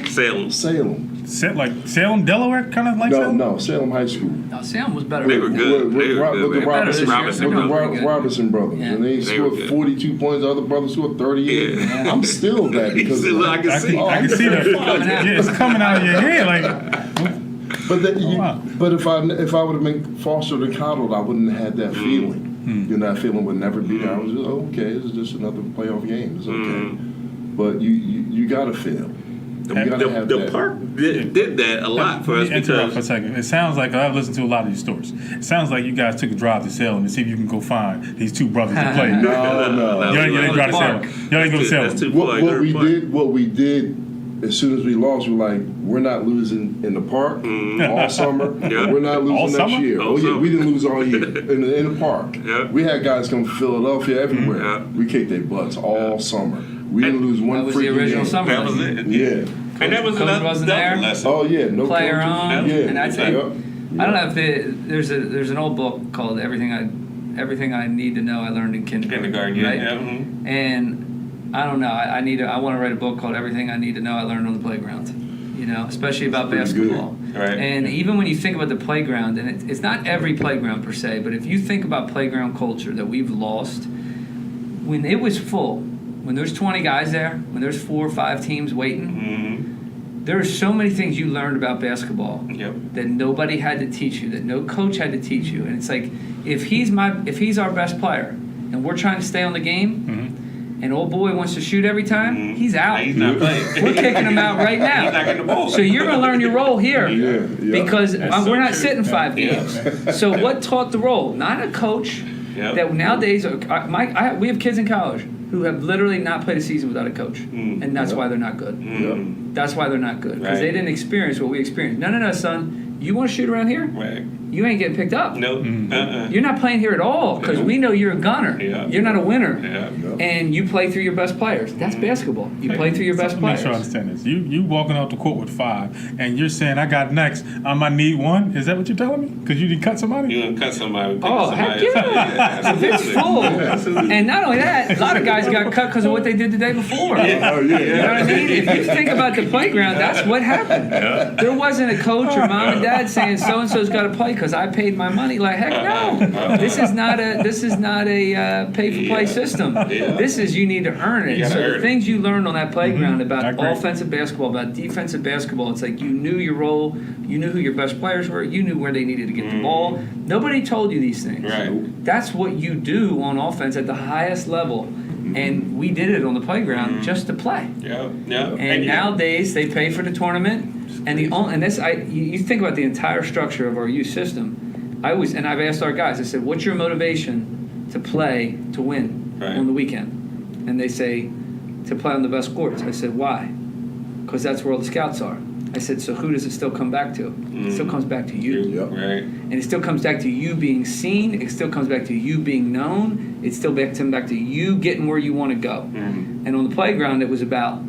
Salem. Like Salem, Delaware, kind of like Salem? No, Salem High School. No, Salem was better. They were good. With the Robinson Robinson brothers. Yeah. And they scored 42 points. The other brothers scored 38. Yeah. I'm still bad because I can see. I can see that. Yeah, it's coming out of your head. But if I would have been fostered and coddled, I wouldn't have had that feeling. That feeling would never be there. I was just, okay, this is just another playoff game. It's okay. But you got to fail. The park did that a lot for us. Interrupt for a second. It sounds like I've listened to a lot of these stories. It sounds like you guys took a drive to Salem to see if you can go find these 2 brothers to play. No. You didn't drive to Salem. You didn't go to Salem. What we did. As soon as we lost, we're like, we're not losing in the park all summer. We're not losing next year. We didn't lose all year in the park. We had guys come from Philadelphia everywhere. We kicked their butts all summer. We didn't lose one freaking game. That was the original summer. That was it. Yeah. And that was Coach wasn't there. lesson. Oh yeah, no player coaches. on. Yeah. And I think I don't know if there's an old book called Everything I Need to Know I Learned in Kindergarten. Right? And I don't know. I want to write a book called Everything I Need to Know I Learned on the Playground. Especially about basketball. And even when you think about the playground, and it's not every playground per se, but if you think about playground culture that we've lost, when it was full, when there's 20 guys there, when there's 4 or 5 teams waiting, there are so many things you learned about basketball that nobody had to teach you, that no coach had to teach you. And it's like, if he's our best player, and we're trying to stay on the game. and old boy wants to shoot every time, he's out. He's not playing. We're kicking him out right now. He's not getting the ball. So you're going to learn your role here because so we're not true. sitting 5 games. So what taught the role? Not a coach. That nowadays, we have kids in college who have literally not played a season without a coach, and that's why they're not good. That's why they're not good because they didn't experience what we experienced. No, son. You want to shoot around here? Right. You ain't getting picked up. Nope. You're not playing here at all because we know you're a gunner. You're not a winner. And you play through your best players. That's basketball. You play through your best players. Make sure I understand this. You walking off the court with 5, and you're saying, I got next. I might need 1. Is that what you're telling me? Because you didn't cut somebody? You didn't cut somebody. Oh, heck yeah. If it's full. And not only that, a lot of guys got cut because of what they did the day before. You know what I mean? If you think about the playground, that's what happened. There wasn't a coach or mom and dad saying so-and-so's got to play because I paid my money. Like, heck no. This is not a pay-for-play system. This is you need to earn it. So the things you learned on that playground about offensive basketball, about defensive basketball, it's like you knew your role, you knew who your best players were, you knew where they needed to get the ball. Nobody told you these things. Right. That's what you do on offense at the highest level. And we did it on the playground just to play. And nowadays they pay for the tournament. And you think about the entire structure of our youth system. I've asked our guys. I said, "What's your motivation to play to win on the weekend?" And they say, "To play on the best courts." I said, "Why?" Because that's where all the scouts are. I said, "So who does it still come back to? It still comes back to you, right? And it still comes back to you being seen. It still comes back to you being known. It still comes back to you getting where you want to go." And on the playground, it was about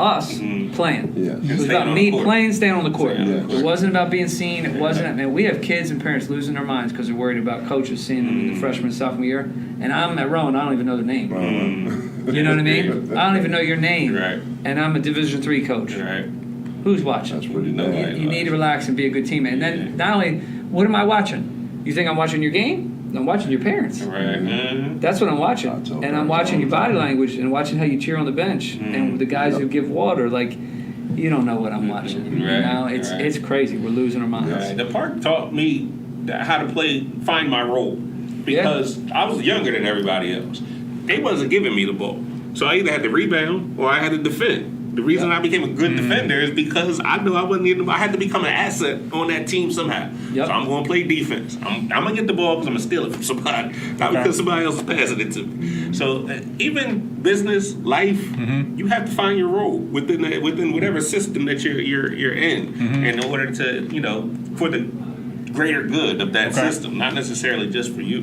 us playing. It was about me playing, staying on the court. It wasn't about being seen. It wasn't. Man, we have kids and parents losing their minds because they're worried about coaches seeing them in the freshman, sophomore year. And I'm at Rowan. I don't even know their name. You know what I mean? I don't even know your name. Right. And I'm a Division III coach. Right. Who's watching? That's pretty You need to relax and be a good teammate. And then not only, what am I watching? You think I'm watching your game? I'm watching your parents. Right. That's what I'm watching. And I'm watching your body language and watching how you cheer on the bench and the guys who give water. Like, you don't know what I'm watching. You know, it's crazy. We're losing our minds. Right. The park taught me how to find my role because I was younger than everybody else. They wasn't giving me the ball, so I either had to rebound or I had to defend. The reason I became a good defender is because I knew I had to become an asset on that team somehow. So I'm going to play defense. I'm going to get the ball because I'm going to steal it from somebody, not because somebody else is passing it to me. So even business, life, you have to find your role within whatever system that you're in in order to, for the greater good of that system, not necessarily just for you.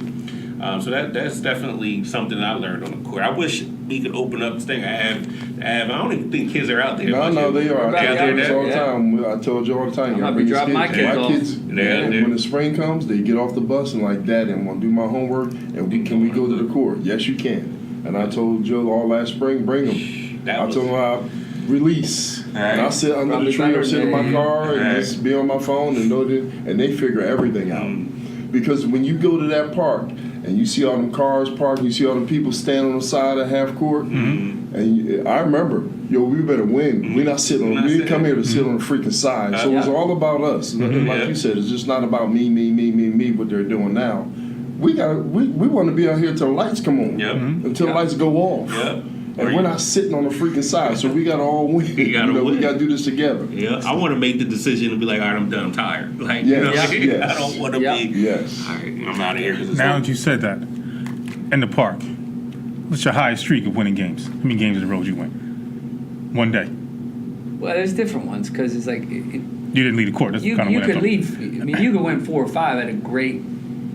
So that's definitely something that I learned on the court. I wish we could open up this thing. I don't even think kids are out there. No, they are. I tell you all the time. I told you all the time. I'll be dropping my kids off. When the spring comes, they get off the bus and like, "Dad, I want to do my homework. And can we go to the court?" Yes, you can. And I told Joe all last spring, bring them. I told him I'll release. And I'll sit under the tree or sit in my car and just be on my phone and know that, and they figure everything out. Because when you go to that park and you see all them cars parked, you see all them people standing on the side of half court, and I remember, we better win. We're not sitting on. We didn't come here to sit on the freaking side. So it's all about us. Like you said, it's just not about me. What they're doing now. We want to be out here until the lights come on. Until the lights go off. And we're not sitting on the freaking side, so we got to all win. We got to do this together. I want to make the decision and be like, all right, I'm done, I'm tired. Like, I don't want to be. All right, I'm out of here. Now that you said that, in the park, what's your highest streak of winning games? How many games in a row did you win? One day. Well, there's different ones because it's like you didn't lead the court. That's you kind of could lead. I mean, you could win 4 or 5 at a great.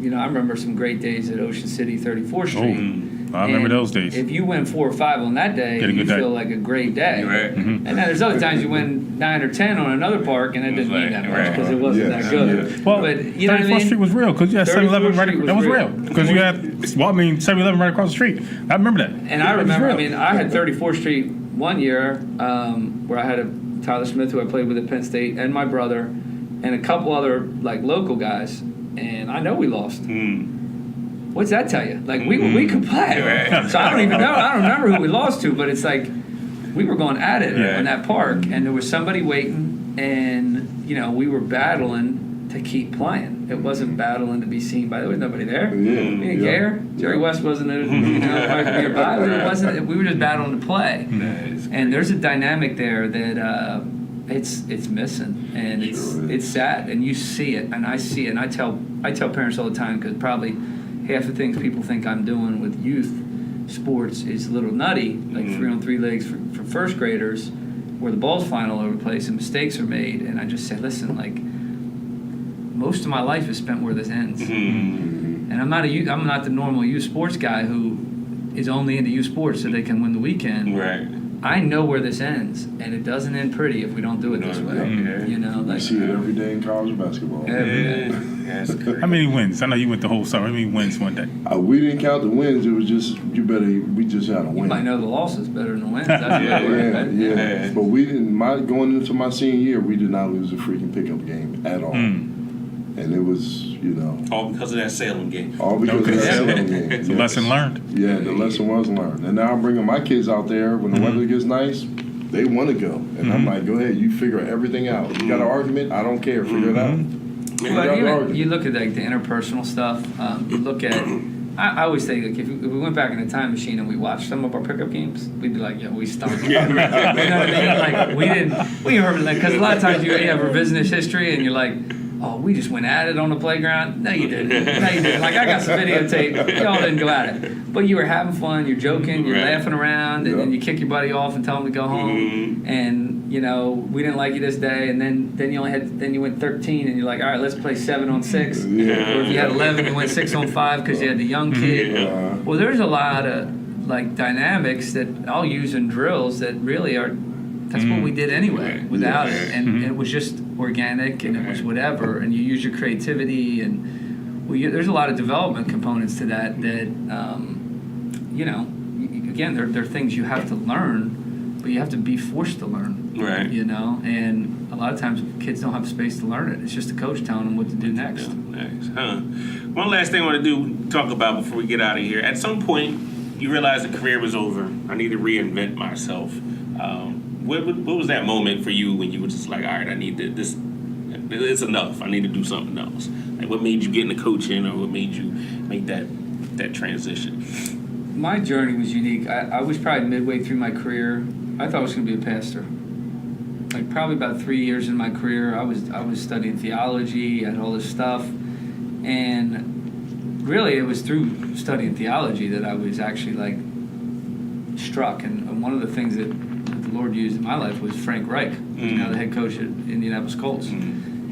I remember some great days at Ocean City, 34th Street. I remember those days. If you win 4 or 5 on that day, you feel like a great day. Right. And then there's other times you win 9 or 10 on another park, and it didn't mean that much because it wasn't that good. Well, but you know what I 34th mean? Street was real because you had 7-Eleven right. That was real because you had 7-Eleven right across the street. I remember that. And I remember. I had 34th Street one year where I had a Tyler Smith who I played with at Penn State and my brother and a couple other like local guys, and I know we lost. What's that tell you? Like, we could play. So I don't even know. I don't remember who we lost to, but it's like we were going at it in that park, and there was somebody waiting, and, we were battling, to keep playing. It wasn't battling to be seen by. There was nobody there. Yeah, We didn't care. Jerry West wasn't nearby. It wasn't. We were just battling to play. And there's a dynamic there that it's missing, and it's sad, and you see it, and I see it, and I tell parents all the time, because probably half the things people think I'm doing with youth sports is a little nutty, like 3-on-3 leagues for first graders, where the ball's flying all over the place and mistakes are made, and I just say, listen, like, most of my life is spent where this ends, and I'm not the normal youth sports guy who is only into youth sports so they can win the weekend. Right. I know where this ends, and it doesn't end pretty if we don't do it this way. You know, like, you see it every day in college basketball. every day. That's crazy. How many wins? I know you went the whole summer. How many wins one day? We didn't count the wins. It was just we just had to You win. might know the losses better than the wins. That's what it was. Yeah. But we didn't. Going into my senior year, we did not lose a freaking pickup game at all. And it was, All because of that Salem game. all because of that Salem game. It's a lesson learned. Yeah, the lesson was learned. And now I'm bringing my kids out there when the weather gets nice. They want to go, and I'm like, go ahead, you figure everything out. You got an argument? I don't care. Figure it out. Well, you look at like the interpersonal stuff. You look at. I always think, like, if we went back in the time machine and we watched some of our pickup games, we'd be like, yeah, we stunk. You know what I mean? Like we heard, like, because a lot of times you have revisionist history and you're like, oh, we just went at it on the playground. No, you didn't. Like, I got some videotape. Y'all didn't go at it. But you were having fun. You're joking. You're laughing around. And then you kick your buddy off and tell him to go home. And, we didn't like you this day. And then you went 13 and you're like, all right, let's play 7-on-6. Or if you had 11, you went 6-on-5 because you had the young kid. Well, there's a lot of, like, dynamics that I'll use in drills that really are, that's what we did anyway without it. And it was just organic, and it was whatever, and you use your creativity, and there's a lot of development components to that again, they're things you have to learn, but you have to be forced to learn, right? And a lot of times kids don't have space to learn it. It's just a coach telling them what to do next. One last thing I want to talk about before we get out of here. At some point, you realized the career was over. I need to reinvent myself. What was that moment for you when you were just like, all right, I need this, it's enough. I need to do something else. Like, what made you get into coaching, or what made you make that transition? My journey was unique. I was probably midway through my career. I thought I was going to be a pastor. Like, probably about 3 years in my career, I was studying theology and all this stuff. And really, it was through studying theology that I was actually, like, struck. And one of the things that the Lord used in my life was Frank Reich, who's now the head coach at Indianapolis Colts.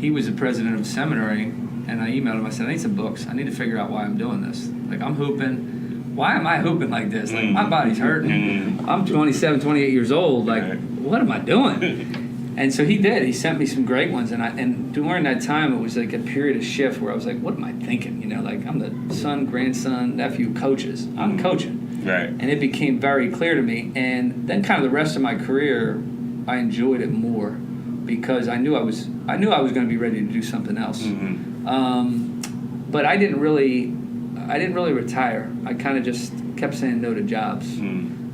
He was the president of a seminary, and I emailed him. I said, I need some books. I need to figure out why I'm doing this. Like, I'm hooping. Why am I hooping like this? Like, my body's hurting. I'm 27, 28 years old. Like, what am I doing? And so he did. He sent me some great ones. And during that time, it was like a period of shift where I was like, what am I thinking? Like, I'm the son, grandson, nephew coaches. I'm coaching. Right. And it became very clear to me. And then kind of the rest of my career, I enjoyed it more because I knew I was going to be ready to do something else. But I didn't really retire. I kind of just kept saying no to jobs.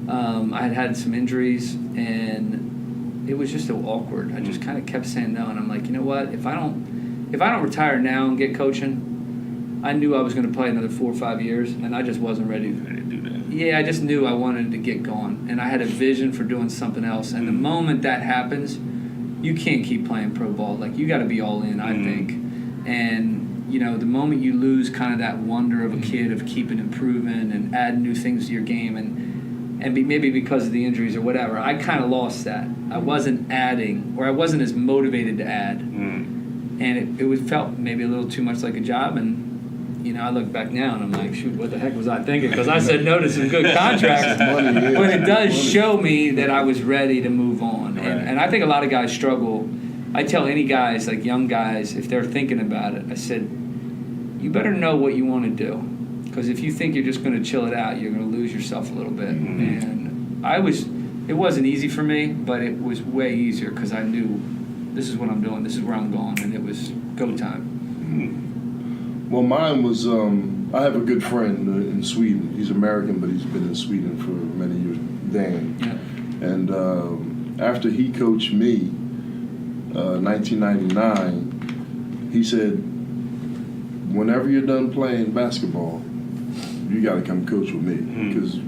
I had some injuries, and it was just so awkward. I just kind of kept saying no, and I'm like, you know what? If I don't retire now and get coaching, I knew I was going to play another 4 or 5 years, and I just wasn't ready to do that. Yeah, I just knew I wanted to get going, and I had a vision for doing something else. And the moment that happens, you can't keep playing pro ball. Like, you got to be all in, I think. And the moment you lose kind of that wonder of a kid of keeping improving and adding new things to your game, and maybe because of the injuries or whatever, I kind of lost that. I wasn't adding, or I wasn't as motivated to add. And it felt maybe a little too much like a job. And, I look back now and I'm like, shoot, what the heck was I thinking? Because I said no to some good contracts. But it does show me that I was ready to move on. And I think a lot of guys struggle. I tell any guys, like young guys, if they're thinking about it, I said, you better know what you want to do. Because if you think you're just going to chill it out, you're going to lose yourself a little bit. And it wasn't easy for me, but it was way easier because I knew this is what I'm doing, this is where I'm going, and it was go time. Well, mine was, I have a good friend in Sweden. He's American, but he's been in Sweden for many years, Dan. Yeah. And after he coached me, 1999, He said, whenever you're done playing basketball, you got to come coach with me because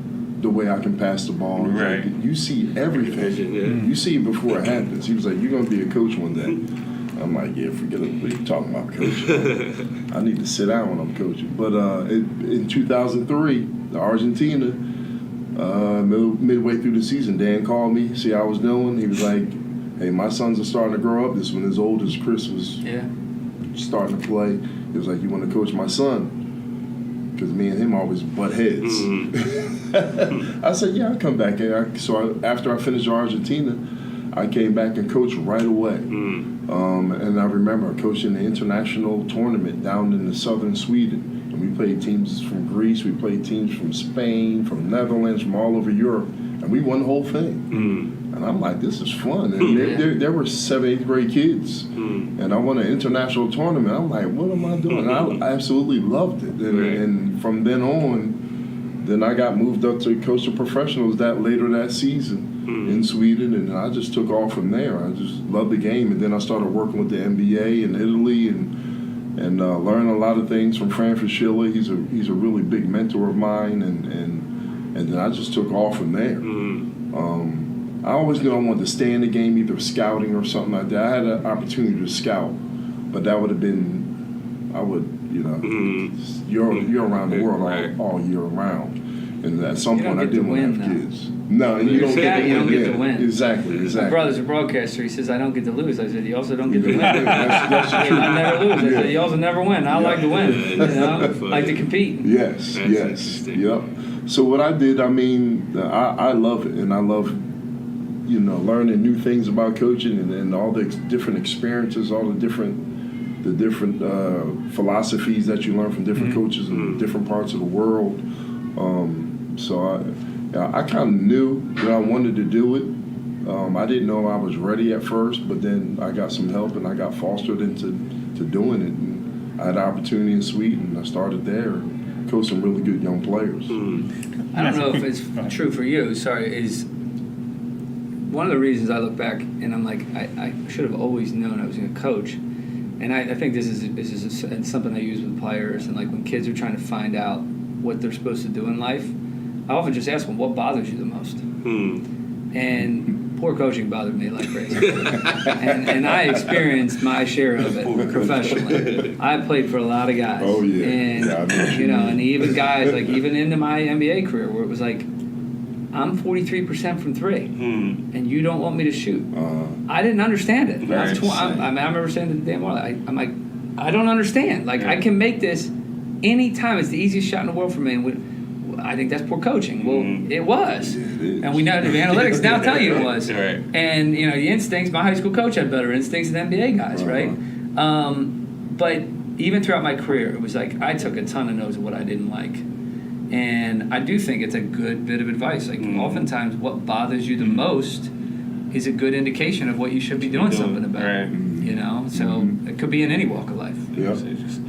the way I can pass the ball. Right. Like, you see everything. Yeah. You see it before it happens. He was like, you're going to be a coach one day. I'm like, yeah, forget it. What are you talking about, coach? I need to sit down when I'm coaching. But in 2003, Argentina, midway through the season, Dan called me, see how I was doing. He was like, hey, my sons are starting to grow up. This one, as old as Chris was starting to play. He was like, you want to coach my son? Because me and him always butt heads. I said, yeah, I'll come back. So after I finished Argentina, I came back and coached right away. And I remember coaching the international tournament down in the southern Sweden. And we played teams from Greece, we played teams from Spain, from Netherlands, from all over Europe. And we won the whole thing. And I'm like, this is fun. And there were 7th, 8th grade kids. And I won an international tournament. I'm like, what am I doing? And I absolutely loved it. And from then on, then I got moved up to coach the professionals later that season in Sweden. And I just took off from there. I just loved the game. And then I started working with the NBA in Italy and learned a lot of things from Francis Schiller. He's a really big mentor of mine. And then I just took off from there. I always knew I wanted to stay in the game, either scouting or something like that. I had an opportunity to scout, but that would have been, you're around the world all year round. And at some point, I didn't want to have kids. No, and you don't get to win. Exactly. My brother's a broadcaster. He says, I don't get to lose. I said, you also don't get to win. that's I never lose. I said, you also never win. I like to win. I like to compete. Yes. Yep. So what I did, I love it, and I love learning new things about coaching and all the different experiences, all the different philosophies that you learn from different coaches in different parts of the world. So I kind of knew that I wanted to do it. I didn't know I was ready at first, but then I got some help and I got fostered into doing it. And I had an opportunity in Sweden. I started there and coached some really good young players. I don't know if it's true for you. Is one of the reasons I look back and I'm like, I should have always known I was going to coach. And I think this is something I use with players. And like when kids are trying to find out what they're supposed to do in life, I often just ask them, what bothers you the most? And poor coaching bothered me like crazy. and I experienced my share of it professionally. I played for a lot of guys. Oh, yeah. And, and even guys, like even into my NBA career where it was like, I'm 43% from three, and you don't want me to shoot. I didn't understand it. I remember saying to Dan Marley, I'm like, I don't understand. Like, I can make this anytime. It's the easiest shot in the world for me. And I think that's poor coaching. Well, it was. Yeah, it is. And we know the analytics now tell you it was. Right. And, the instincts, my high school coach had better instincts than NBA guys, right? But even throughout my career, it was like I took a ton of notes of what I didn't like. And I do think it's a good bit of advice. Like oftentimes what bothers you the most is a good indication of what you should be doing something about. Right. So it could be in any walk of life. Yep.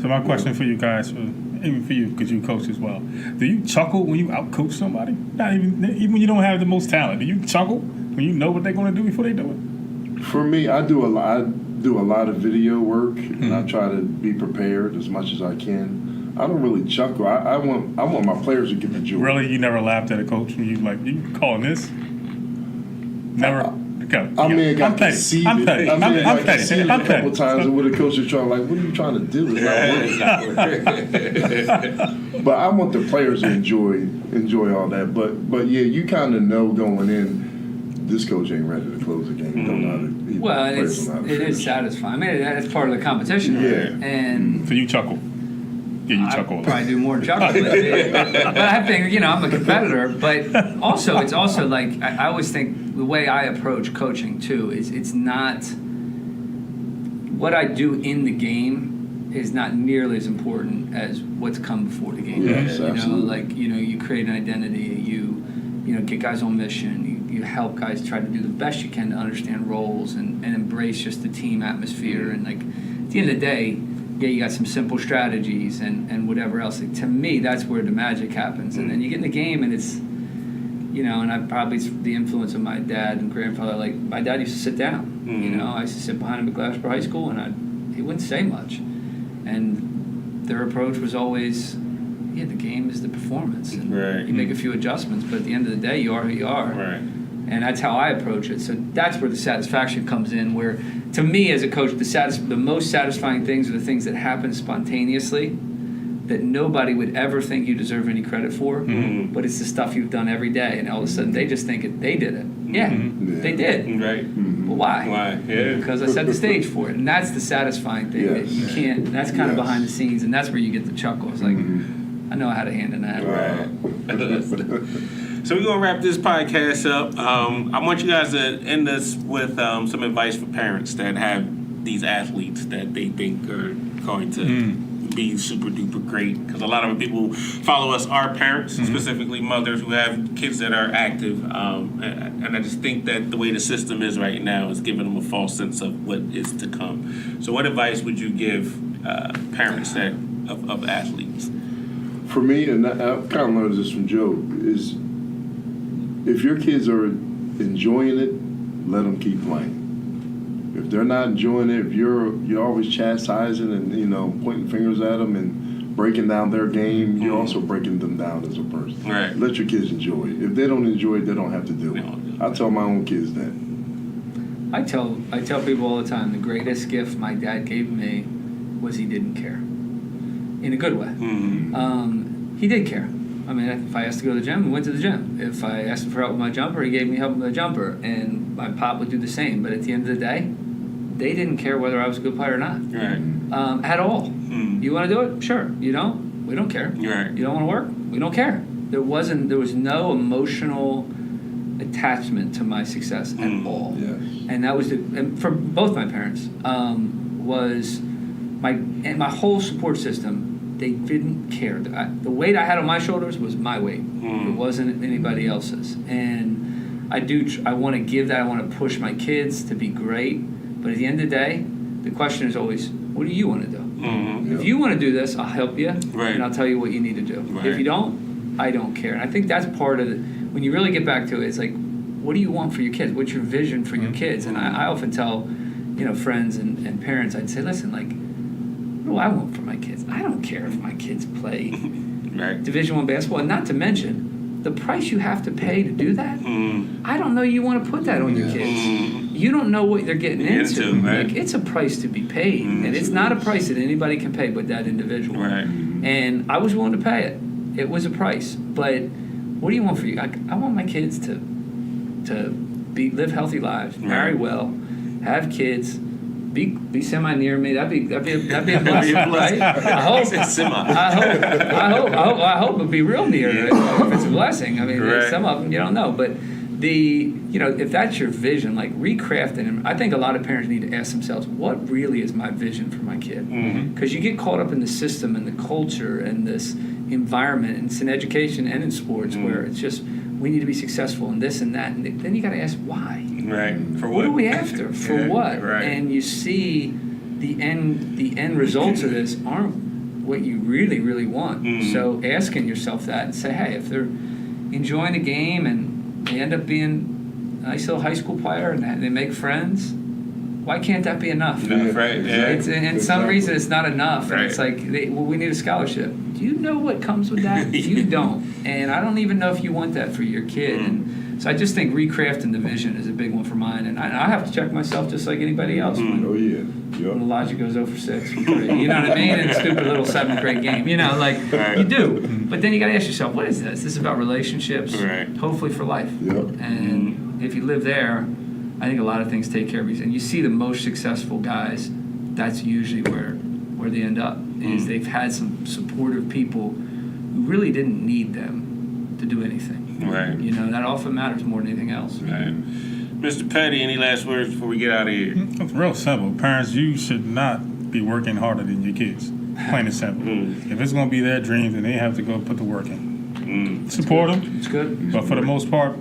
So my question for you guys, even for you, because you coach as well, do you chuckle when you outcoach somebody? Not even when you don't have the most talent. Do you chuckle when you know what they're going to do before they do it? For me, I do a lot of video work, and I try to be prepared as much as I can. I don't really chuckle. I want my players to get the joy. Really, you never laughed at a coach when you calling this? Never. I mean, it got conceded. I'm petty. A couple times where the coach is trying, like, what are you trying to do? It's not working. But I want the players to enjoy all that. But yeah, you kind of know going in, this coach ain't ready to close the game. Don't know how to. Well, it is satisfying. I mean, that's part of the competition. Yeah. And so you chuckle. Yeah, you chuckle. I probably do more chuckling. But I think, I'm a competitor. But also, it's also like, I always think the way I approach coaching, too, is it's not, what I do in the game is not nearly as important as what's come before the game. Yes, absolutely. You create an identity, you get guys on mission, you help guys try to do the best you can to understand roles and embrace just the team atmosphere. And, like, at the end of the day, yeah, you got some simple strategies and whatever else. Like, to me, that's where the magic happens. And then you get in the game, and it's, and it's the influence of my dad and grandfather. Like, my dad used to sit down. I used to sit behind him at Glasgow High School, and I'd he wouldn't say much. And their approach was always, the game is the performance. And right. You make a few adjustments, but at the end of the day, you are who you are. Right. And that's how I approach it. So that's where the satisfaction comes in, where, to me as a coach, the most satisfying things are the things that happen spontaneously that nobody would ever think you deserve any credit for, but it's the stuff you've done every day, and all of a sudden they just think they did it. Yeah, they did. Right. Well, why? Why? Yeah. Because I set the stage for it, and that's the satisfying thing. That you can't. That's kind of behind the scenes, and that's where you get the chuckle. It's like, I know I had a hand in that. Right. So we're gonna wrap this podcast up. I want you guys to end this with some advice for parents that have these athletes that they think are going to be super duper great, because a lot of people who follow us are parents, specifically mothers who have kids that are active, and I just think that the way the system is right now is giving them a false sense of what is to come. So what advice would you give parents of athletes? For me, and I've kind of learned this from Joe, is if your kids are enjoying it, let them keep playing. If they're not enjoying it, if you're always chastising and pointing fingers at them and breaking down their game, you're also breaking them down as a person. Right. Let your kids enjoy it. If they don't enjoy it, they don't have to do it. I tell my own kids that. I tell people all the time, the greatest gift my dad gave me was he didn't care, in a good way. He did care. I mean, if I asked to go to the gym, we went to the gym. If I asked him for help with my jumper, he gave me help with my jumper. And my pop would do the same. But at the end of the day, they didn't care whether I was a good player or not. Right. At all. You want to do it? Sure. You don't? We don't care. Right. You don't want to work? We don't care. There was no emotional attachment to my success at all. Yes. And that was and for both my parents, was my whole support system. They didn't care. The weight I had on my shoulders was my weight. It wasn't anybody else's. And I want to give that. I want to push my kids to be great. But at the end of the day, the question is always, what do you want to do? If you want to do this, I'll help you, and I'll tell you what you need to do. Right. If you don't, I don't care. And I think that's part of it. When you really get back to it, it's like, what do you want for your kids? What's your vision for your kids? And I often tell, friends and parents, I'd say, listen, like, what do I want for my kids? I don't care if my kids play Division I basketball. And not to mention, the price you have to pay to do that, I don't know you want to put that on your kids. You don't know what they're getting into. Right? Like, it's a price to be paid. And it's not a price that anybody can pay but that individual. Right. And I was willing to pay it. It was a price. But what do you want for you? I want my kids to live healtzy lives, marry well, have kids, be semi near me. That'd be a blessing, right? I hope it'd be real near. If it's a blessing, I mean, some of them you don't know, but if that's your vision, like recrafting. I think a lot of parents need to ask themselves, what really is my vision for my kid? Because you get caught up in the system and the culture and this environment, and it's in education and in sports where it's just we need to be successful in this and that, and then you got to ask why. Right. For what are we after? For what? Right. And you see the end results of this aren't what you really, really want. So asking yourself that and say, hey, if they're enjoying the game and they end up being a nice little high school player and they make friends, why can't that be enough? Right. Yeah. And some reason it's not enough. And it's like, we need a scholarship. Do you know what comes with that? You don't. And I don't even know if you want that for your kid. And so I just think recrafting the vision is a big one for mine. And I have to check myself just like anybody else. Oh, yeah. When Elijah goes 0 for 6. You know what I mean? In a stupid little 7th grade game. You do. But then you got to ask yourself, what is this? This is about relationships, hopefully for life. Yep. And if you live there, I think a lot of things take care of you. And you see the most successful guys, that's usually where they end up, is they've had some supportive people who really didn't need them to do anything. Right. That often matters more than anything else. Right. Mr. Petty, any last words before we get out of here? It's real simple. Parents, you should not be working harder than your kids. Plain and simple. If it's going to be their dreams, then they have to go put the work in. Support them. It's good. But for the most part,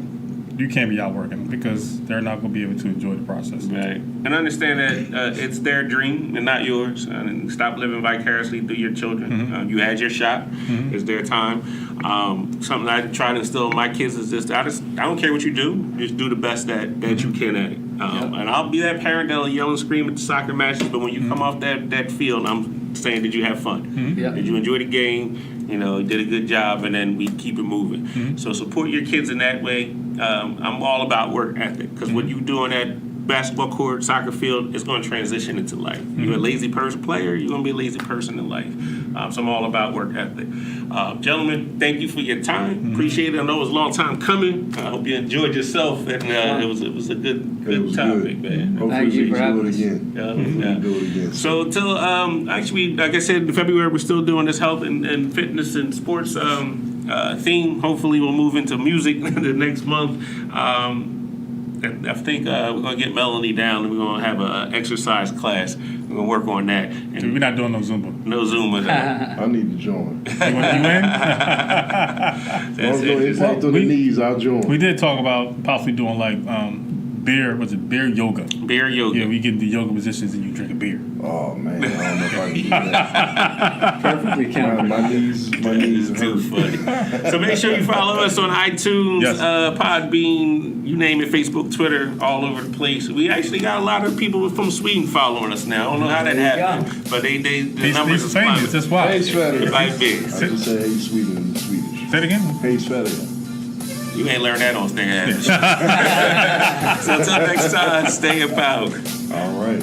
you can't be out working because they're not going to be able to enjoy the process. Right. And understand that it's their dream and not yours. And stop living vicariously through your children. You had your shot. It's their time. Something I try to instill in my kids is just I don't care what you do. Just do the best that you can at it. And I'll be that parent that'll yell and scream at the soccer matches, but when you come off that field, I'm saying, did you have fun? Did you enjoy the game? You know, you did a good job, and then we keep it moving. So support your kids in that way. I'm all about work ethic because what you do on that basketball court, soccer field, is going to transition into life. You're a lazy player, you're going to be a lazy person in life. So I'm all about work ethic. Gentlemen, thank you for your time. Appreciate it. I know it was a long time coming. I hope you enjoyed yourself, and it was a good topic, man. Hopefully we can do it again. Yeah. Do it again. So till actually, like I said, in February we're still doing this health and fitness and sports theme. Hopefully we'll move into music the next month. I think we're gonna get Melanie down and we're gonna have an exercise class. We're gonna work on that. And We're not doing no Zumba. no Zumba. I need to join. You in? As long as no impact on the knees, I'll join. We did talk about possibly doing like beer yoga. Beer yoga. Yeah, we get into yoga positions and you drink a beer. Oh man, I don't know if I can do that. Perfectly counted. My knees It's too hurt. funny. So make sure you follow us on iTunes, Yes. Podbean, you name it, Facebook, Twitter, all over the place. We actually got a lot of people from Sweden following us now. I don't know how that happened, but the numbers He's are famous. climbing. That's why. Hey, Sweater. Like big. I just say hey Sweden in Swedish. Say it again. Hey Sweater. You ain't learned that on Stay Average. So until next time, stay about. All right.